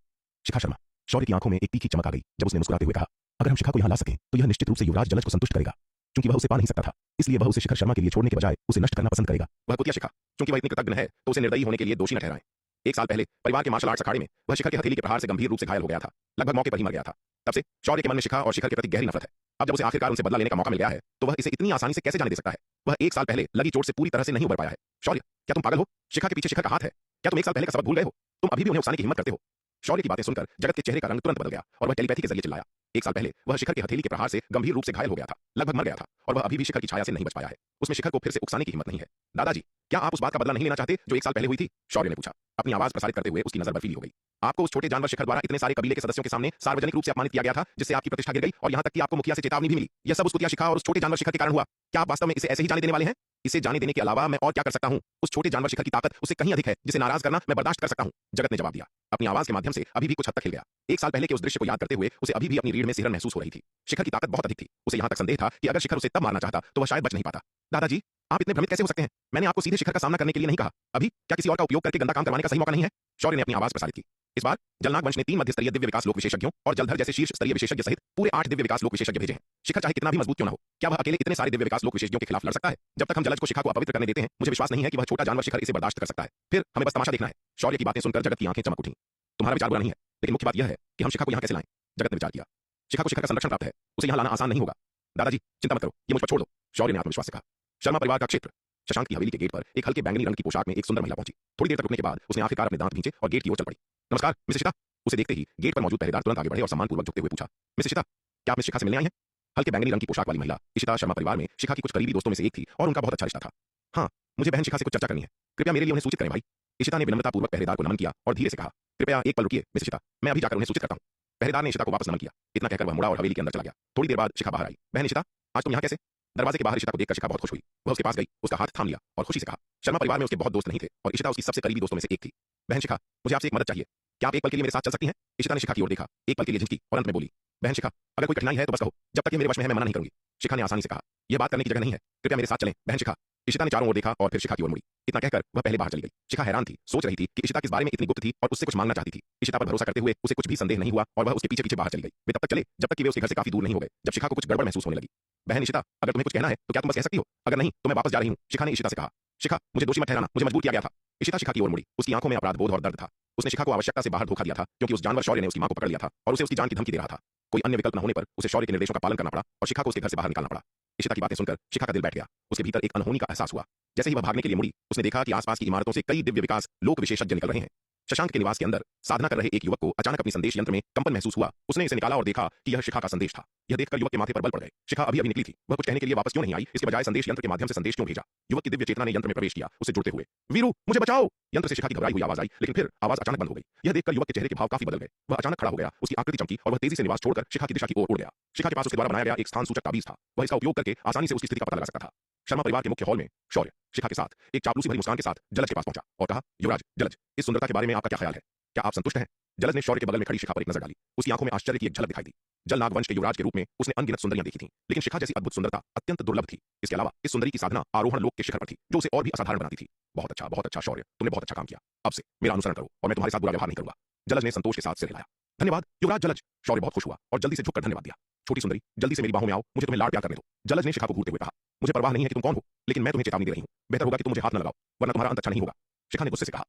शिखा शर्मा। शौर्य की आंखों में एक तीखी चमक आ गई जब उसने मुस्कुराते हुए कहा, अगर हम शिखा को यहाँ ला सकें तो यह निश्चित रूप से युवराज जलज को संतुष्ट करेगा। क्योंकि वह उसे पा नहीं सकता था, इसलिए वह उसे शिखर शर्मा के लिए छोड़ने के बजाय उसे नष्ट करना पसंद करेगा। वह कुतिया शिखा, क्योंकि वह इतनी कृतज्ञ है तो उसे निर्दयी होने के लिए दोषी न ठहराएं। 1 साल पहले परिवार के मार्शल आर्ट्स अखाड़े में वह शिखर के हथेली के प्रहार से गंभीर रूप से घायल हो गया था, लगभग मौके पर ही मर गया था। तब से शौर्य के मन में शिखा और शिखर के प्रति गहरी नफरत है। अब जब उसे आखिरकार उनसे बदला लेने का मौका मिल गया है तो वह इसे इतनी आसानी से कैसे जाने दे सकता है? वह 1 साल पहले लगी चोट से पूरी तरह से नहीं उबर पाया है। शौर्य, क्या तुम पागल हो? शिखा के पीछे शिखर का हाथ है। क्या तुम 1 साल पहले का सबक भूल गए हो? तुम अभी भी उन्हें उकसाने की हिम्मत करते हो? शौर्य की बातें सुनकर जगत के चेहरे का रंग तुरंत बदल गया और वह टेलीपैथी के जरिए चिल्लाया। 1 साल पहले वह शिखर के हथेली के प्रहार से गंभीर रूप से घायल हो गया था, लगभग मर गया था और वह अभी भी शिखर की छाया से नहीं बच पाया है। उसमें शिखर को फिर से उकसाने की हिम्मत नहीं है। दादाजी, क्या आप उस बात का बदला नहीं लेना चाहते जो 1 साल पहले हुई थी? शौर्य ने पूछा। अपनी आवाज प्रसारित करते हुए उसकी नजर बर्फीली हो गई। आपको उस छोटे जानवर शिखर द्वारा इतने सारे कबीले के सदस्यों के सामने सार्वजनिक रूप से अपमानित किया गया था, जिससे आपकी प्रतिष्ठा गिर गई और यहाँ तक कि आपको मुखिया से चेतावनी भी मिली। यह सब उस कुतिया शिखा और उस छोटे जानवर शिखर के कारण हुआ। क्या आप वास्तव में इसे ऐसे ही जाने देने वाले हैं? इसे जाने देने के अलावा मैं और क्या कर सकता हूं? उस छोटे जानवर शिखर की ताकत उससे कहीं अधिक है, जिसे नाराज करना मैं बर्दाश्त कर सकता हूं। जगत ने जवाब दिया, अपनी आवाज के माध्यम से अभी भी कुछ हद तक हिल गया। 1 साल पहले के उस दृश्य को याद करते हुए उसे अभी भी अपनी रीढ़ में सिहरन महसूस हो रही थी। शिखर की ताकत बहुत अधिक थी। उसे यहाँ तक संदेह था कि अगर शिखर उसे तब मारना चाहता तो वह शायद बच नहीं पाता। दादाजी, आप इतने भ्रमित कैसे हो सकते हैं? मैंने आपको सीधे शिखर का सामना करने के लिए नहीं कहा। अभी क्या किसी और का उपयोग करके गंदा काम करवाने का सही मौका नहीं है? शौर्य ने अपनी आवाज प्रसारित की। इस बार जलनाग वंश ने 3 मध्य स्तरीय दिव्य विकास लोक विशेषज्ञों और जलधर जैसे शीर्ष स्तरीय विशेषज्ञ सहित पूरे 8 दिव्य विकास लोक विशेषज्ञ भेजे हैं। शिखर चाहे कितना भी मजबूत क्यों न हो, क्या वह अकेले इतने सारे दिव्य विकास लोक विशेषज्ञों के खिलाफ लड़ सकता है? जब तक हम जलज को शिखा को अपवित्र करने देते हैं, मुझे विश्वास नहीं है कि वह छोटा जानवर शिखर इसे बर्दाश्त कर सकता है। फिर हमें बस तमाशा देखना है। शौर्य की बातें सुनकर जगत की आंखें चमक उठी। तुम्हारा विचार बुरा नहीं है, लेकिन मुख्य बात यह है कि हम शिखा को यहाँ कैसे लाएं? जगत ने विचार किया। शिखा को शिखर का संरक्षण प्राप्त है, उसे यहाँ लाना आसान नहीं होगा। दादाजी, चिंता मत करो, ये मुझ पर छोड़ दो। शौर्य ने आत्मविश्वास से कहा। शर्मा परिवार का क्षेत्र शशांक की हवेली के गेट पर एक हल्के बैंगनी रंग की पोशाक में एक सुंदर महिला पहुंची। थोड़ी देर तक रुकने के बाद उसने आखिरकार अपने दांत भींचे और गेट की ओर चल पड़ी। नमस्कार मिसेस शिता। उसे देखते ही गेट पर मौजूद पहरेदार तुरंत आगे बढ़े और सम्मानपूर्वक झुकते हुए पूछा, मिसेस शिता, क्या आप मिस शिखा से मिलने आई हैं? हल्के बैंगनी रंग की पोशाक वाली महिला इशिता शर्मा परिवार में शिखा की कुछ करीबी दोस्तों में से एक थी और उनका बहुत अच्छा रिश्ता था। हाँ, मुझे बहन शिखा से कुछ चर्चा करनी है, कृपया मेरे लिए उन्हें सूचित करें भाई। इशिता ने विनम्रतापूर्वक पहरेदार को नमन किया और धीरे से कहा, कृपया एक पल रुकिए मिसेस शिता, मैं अभी जाकर उन्हें सूचित करता हूँ। पहरेदार ने इशिता को वापस नमन किया। इतना कहकर वह मुड़ा और हवेली के अंदर चला गया। थोड़ी देर बाद शिखा बाहर आई। बहन इशिता, आज तुम यहाँ कैसे? दरवाजे के बाहर इशिता को देखकर शिखा बहुत खुश हुई। वह उसके पास गई, उसका हाथ थाम लिया और खुशी से कहा, शर्मा परिवार में उसके बहुत दोस्त नहीं थे और इशिता उसकी सबसे करीबी दोस्तों में से एक थी। बहन शिखा, मुझे आपसे एक मदद चाहिए, क्या आप एक पल के लिए मेरे साथ चल सकती हैं? इशिता ने शिखा की ओर देखा, एक पल के लिए झिझकी और अंत में बोली, बहन शिखा, अगर कोई कठिनाई है तो बस कहो, जब तक ये मेरे वश में है मैं मना नहीं करूंगी। शिखा ने आसानी से कहा, यह बात करने की जगह नहीं है, कृपया मेरे साथ चलें बहन शिखा। इशिता ने चारों ओर देखा और फिर शिखा की ओर मुड़ी। इतना कहकर वह पहले बाहर चली गई। शिखा हैरान थी, सोच रही थी कि इशिता किस बारे में इतनी गुप्त थी और उससे कुछ मांगना चाहती थी। इशिता पर भरोसा करते हुए उसे कुछ भी संदेह नहीं हुआ और वह उसके पीछे पीछे बाहर चली गई। वे तब तक चले जब तक कि वे उसके घर से काफी दूर नहीं हो गए। जब शिखा को कुछ गड़बड़ महसूस होने लगी। बहन इशिता, अगर तुम्हें कुछ कहना है तो क्या तुम बस कह सकती हो, अगर नहीं तो मैं वापस जा रही हूँ, शिखा ने इशिता से कहा। शिखा, मुझे दोषी मत ठहराना, मुझे मजबूर किया गया था। इशिता शिखा की ओर मुड़ी। उसकी आंखों में अपराध बोध और दर्द था। उसने शिखा को आवश्यकता से बाहर धोखा दिया था क्योंकि उस जानवर शौर्य ने उसकी मां को पकड़ लिया था और उसे उसकी जान की धमकी दे रहा था। कोई अन्य विकल्प न होने पर उसे शौर्य के निर्देशों का पालन करना पड़ा और शिखा को उसके घर से बाहर निकालना पड़ा। इशिता की बातें सुनकर शिखा का दिल बैठ गया। उसके भीतर एक अनहोनी का एहसास हुआ। जैसे ही वह भागने के लिए मुड़ी, उसने देखा कि आसपास की इमारतों से कई दिव्य विकास लोक विशेषज्ञ निकल रहे हैं। शशांक के निवास के अंदर साधना कर रहे एक युवक को अचानक अपनी संदेश यंत्र में कंपन महसूस हुआ। उसने इसे निकाला और देखा कि यह शिखा का संदेश था। यह देखकर युवक के माथे पर बल पड़ गए। शिखा अभी अभी निकली थी। वह कुछ कहने के लिए वापस क्यों नहीं आई, इसके बजाय संदेश यंत्र के माध्यम से संदेश क्यों भेजा? युवक की दिव्य चेतना ने यंत्र में प्रवेश किया, उसे जुड़ते हुए। वीरू, मुझे बचाओ! यंत्र से शिखा की घबराई हुई आवाज आई, लेकिन फिर आवाज अचानक बंद हो गई। यह देखकर युवक के चेहरे के भाव काफी बदल गए। वह अचानक खड़ा हो गया, उसकी आकृति चमकी और वह तेजी से निवास छोड़कर शिखा की दिशा की ओर उड़ गया। शिखा के पास उसके द्वारा बनाया गया एक स्थान सूचक ताबीज था। वह इसका उपयोग करके आसानी से उसकी स्थिति का पता लगा सकता था। शर्मा परिवार के मुख्य हॉल में शौर्य शिखा के साथ एक चापलूसी भरी मुस्कान के साथ जलज के पास पहुंचा और कहा, युवराज जलज, इस सुंदरता के बारे में आपका क्या ख्याल है? क्या आप संतुष्ट हैं? जलज ने शौर्य के बगल में खड़ी शिखा पर एक नजर डाली। उसकी आंखों में आश्चर्य की एक झलक दिखाई दी। जल नाग वंश के युवराज के रूप में उसने अनगिनत सुंदरियां देखी थीं, लेकिन शिखा जैसी अद्भुत सुंदरता अत्यंत दुर्लभ थी। इसके अलावा इस सुंदरी की साधना आरोहण लोक के शिखर पर थी, जो उसे और भी असाधारण बनाती थी। बहुत अच्छा शौर्य, तुमने बहुत अच्छा काम किया। अब से मेरा अनुसरण करो और मैं तुम्हारे साथ बुरा व्यवहार नहीं करूंगा। जलज ने संतोष के साथ सिर हिलाया। धन्यवाद युवराज जलज। शौर्य बहुत खुश हुआ और जल्दी से झुककर धन्यवाद दिया। छोटी सुंदरी, जल्दी से मेरी बाहों में आओ, मुझे तुम्हें लाड प्यार करने दो। जलज ने शिखा को घूरते हुए कहा, मुझे परवाह नहीं है कि तुम कौन हो, लेकिन मैं तुम्हें चेतावनी दे रही हूं। बेहतर होगा कि तुम मुझे हाथ न लगाओ, वरना तुम्हारा अंत अच्छा नहीं होगा। शिखा ने गुस्से से कहा,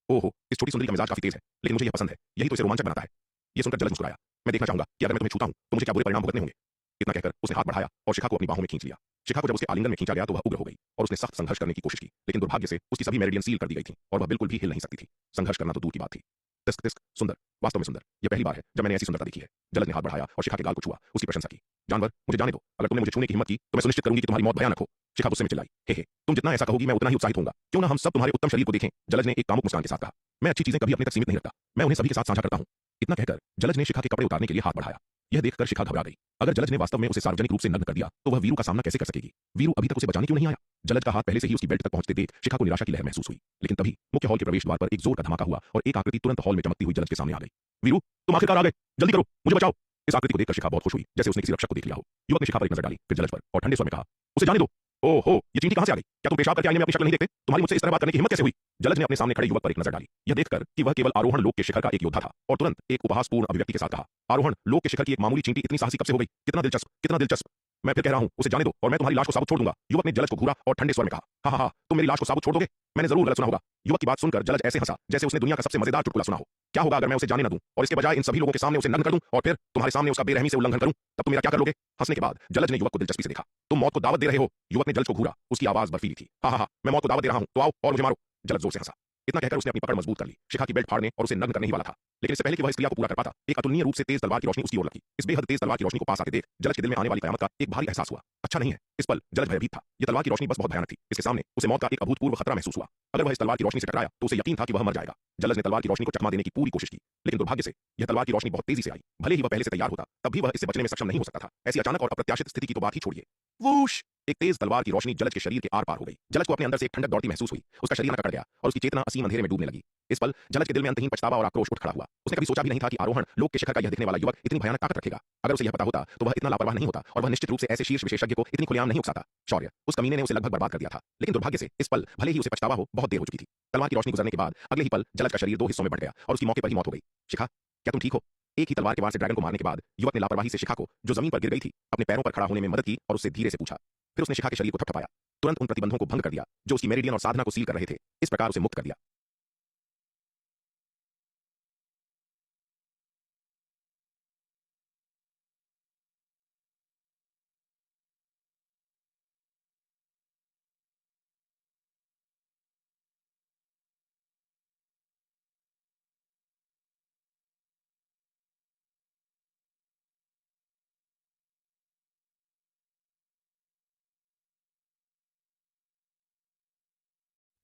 ओहो, इस छोटी सुंदरी का मिजाज काफी तेज है, लेकिन मुझे यह पसंद है। यही तो इसे रोमांचक बनाता है। यह सुनकर जलज मुस्कुराया। मैं देखना चाहूंगा कि अगर मैं तुम्हें छूता हूं तो मुझे क्या बुरे परिणाम भुगतने होंगे। इतना कहकर उसने हाथ बढ़ाया और शिखा को अपनी बाहों में खींच लिया। शिखा को जब उसके आलिंगन में खींचा गया तो वह उग्र हो गई और उसने सख्त संघर्ष करने की कोशिश की, लेकिन दुर्भाग्य से उसकी सभी मेरिडियन सील कर दी गई थी और वह बिल्कुल भी हिल नहीं सकती थी। संघर्ष करना तो दूर की बात थी। तिस्क तिस्क, सुंदर, वास्तव में सुंदर। यह पहली बार है जब मैंने ऐसी सुंदरता देखी है। जलज ने हाथ बढ़ाया और शिखा के गाल को छुआ, उसकी प्रशंसा की। जानवर, मुझे जाने दो। अगर तुमने मुझे छूने की हिम्मत की तो मैं सुनिश्चित करूंगी कि तुम्हारी मौत भयानक हो। शिखा गुस्से में चिल्लाई, हे, तुम जितना ऐसा कहोगी मैं उतना ही उत्साहित होऊंगा। क्यों ना हम सब तुम्हारे उत्तम शरीर को देखें। जलज ने एक कामुक मुस्कान के साथ कहा, मैं अच्छी चीजें कभी अपने तक सीमित नहीं रखता, मैं उन्हें सभी के साथ साझा करता हूं। इतना कहकर जलज ने शिखा के कपड़े उतारने के लिए हाथ बढ़ाया। यह देखकर शिखा घबरा गई। अगर जलज ने वास्तव में उसे सार्वजनिक रूप से नग्न कर दिया तो वह वीरू का सामना कैसे कर सकेगी? वीरू अभी तक उसे बचाने क्यों नहीं आया? जलज का हाथ पहले से ही उसकी बेल्ट तक पहुंचते देख शिखा को निराशा की लहर महसूस हुई। लेकिन तभी मुख्य हॉल के प्रवेश द्वार पर एक जोर का धमाका हुआ और एक आकृति तुरंत हॉल में चमकती हुई जलज के सामने आ गई। वीरू, तुम आखिरकार आ गए, जल्दी करो, मुझे बचाओ। इस आकृति को देखकर शिखा बहुत खुश हुई, जैसे उसने किसी रक्षक को देख लिया हो। युवक ने शिखा पर एक नजर डाली, फिर जलज पर और ठंडे स्वर में कहा, उसे जाने दो। ओहो, ये चींटी कहां से आ गई? क्या तुम पेशाब करके आईने में अपनी शक्ल नहीं देखते? तुम्हारी मुझसे इस तरह बात करने की हिम्मत कैसे हुई? जलज ने अपने सामने खड़े युवक पर एक नजर डाली। यह देखकर कि वह केवल आरोहण लोक के शिखर का एक योद्धा था और तुरंत एक उपहासपूर्ण अभिव्यक्ति के साथ कहा, आरोहण लोक के शिखर की एक मामूली चींटी इतनी साहसी कब से हो गई? कितना दिलचस्प, कितना दिलचस्प। मैं फिर कह रहा हूं, उसे जाने दो और मैं तुम्हारी लाश को साबुत छोड़ दूंगा। युवक ने जलज को घूरा और ठंडे स्वर में कहा, हाँ, तुम मेरी लाश को साबुत छोड़ दोगे? मैंने जरूर गलत सुना होगा। युवक की बात सुनकर जलज ऐसे हंसा जैसे उसने दुनिया का सबसे मजेदार चुटकुला सुना हो। क्या होगा अगर मैं उसे जाने न दूं और इसके बजाय इन सभी लोगों के सामने उसे नग्न कर दूं और फिर तुम्हारे सामने उसका बेरहमी से उल्लंघन करूं? तब तुम मेरा क्या कर लोगे? हंसने के बाद जलज ने युवक को दिलचस्पी से देखा। तुम मौत को दावत दे रहे हो? युवक ने जलज को घूरा, उसकी आवाज बर्फीली थी। हाँ, मैं मौत को दावत दे रहा हूं, तो आओ और मुझे मारो। जलज जोर से हंसा। इतना कहकर उसने अपनी पकड़ मजबूत कर ली। शिखा की बेल्ट फाड़ने और उसे नग्न करने ही वाला था, लेकिन इससे पहले कि वह इस क्रिया को पूरा कर पाता, एक अतुलनीय रूप से तेज तलवार की रोशनी उसकी ओर लगी। इस बेहद तेज तलवार की रोशनी को पास आते देख जलज के दिल में आने वाली कयामत का एक भारी एहसास हुआ। अच्छा नहीं है। इस पल जलज भयभीत था। यह तलवार की रोशनी बस बहुत भयानक थी। इसके सामने उसे मौत का एक अभूतपूर्व खतरा महसूस हुआ। अगर वह इस तलवार की रोशनी से टकराया तो उसे यकीन था कि वह मर जाएगा। जलज ने तलवार की रोशनी को चकमा देने की पूरी कोशिश की, लेकिन दुर्भाग्य से यह तलवार की रोशनी बहुत तेजी से आई। भले ही वह पहले से तैयार होता, तब भी वह इससे बचने में सक्षम नहीं हो सकता था। ऐसी अचानक और अप्रत्याशित स्थिति की तो बात ही छोड़िए। वूश! एक तेज तलवार की रोशनी जलज के शरीर के आर पार हो गई। जलज को अपने अंदर से एक ठंडक दौड़ती महसूस हुई। उसका शरीर अकड़ गया और उसकी चेतना असीम अंधेरे में डूबने लगी। इस पल जलज के दिल में अंतहीन पछतावा और आक्रोश उठ खड़ा हुआ। उसने कभी सोचा भी नहीं था कि आरोहण लोक के शिखर का यह दिखने वाला युवक इतनी भयानक ताकत रखेगा। अगर उसे यह पता होता तो वह इतना लापरवाह नहीं होता और वह निश्चित रूप से ऐसे शीर्ष विशेषज्ञ को इतनी खुलेआम नहीं उकसाता। शौर्य, उस कमीने ने उसे लगभग बर्बाद कर दिया था, लेकिन दुर्भाग्य से इस पल भले ही उसे पछतावा हो, बहुत देर हो चुकी थी। तलवार की रोशनी गुजरने के बाद अगले ही पल जलज का शरीर दो हिस्सों में बंट गया और उसकी मौके पर ही मौत हो गई। शिखा, क्या तुम ठीक हो? एक ही तलवार के वार से ड्रैगन को मारने के बाद युवक ने लापरवाही से शिखा को, जो जमीन पर गिर गई थी, अपने पैरों पर खड़ा होने में मदद की और उससे धीरे से पूछा। फिर उसने शिखा के शरीर को थपथपाया, तुरंत उन प्रतिबंधों को भंग कर दिया जो उसकी मेरिडियन और साधना को सील कर रहे थे। इस प्रकार उसे मुक्त कर दिया।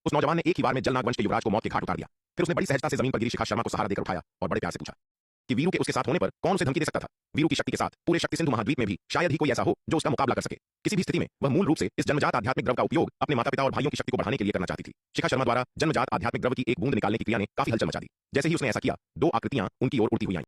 उस नौजवान ने एक ही बार में जलनाग वंश के युवराज को मौत के घाट उतार दिया। फिर उसने बड़ी सहजता से जमीन पर गिरी शिखा शर्मा को सहारा देकर उठाया और बड़े प्यार से पूछा कि वीरू के उसके साथ होने पर कौन उसे धमकी दे सकता था? वीरू की शक्ति के साथ पूरे शक्ति सिंधु महाद्वीप में भी शायद ही कोई ऐसा हो जो उसका मुकाबला कर सके। किसी भी स्थिति में वह मूल रूप से इस जन्मजात आध्यात्मिक द्रव का उपयोग अपने माता पिता और भाइयों की शक्ति को बढ़ाने के लिए करना चाहती थी। शिखा शर्मा द्वारा जन्मजात आध्यात्मिक द्रव की एक बूंद निकालने की क्रिया ने काफी हलचल मचा दी। जैसे ही उसने ऐसा किया, दो आकृतियां उनकी ओर उड़ती हुई आईं।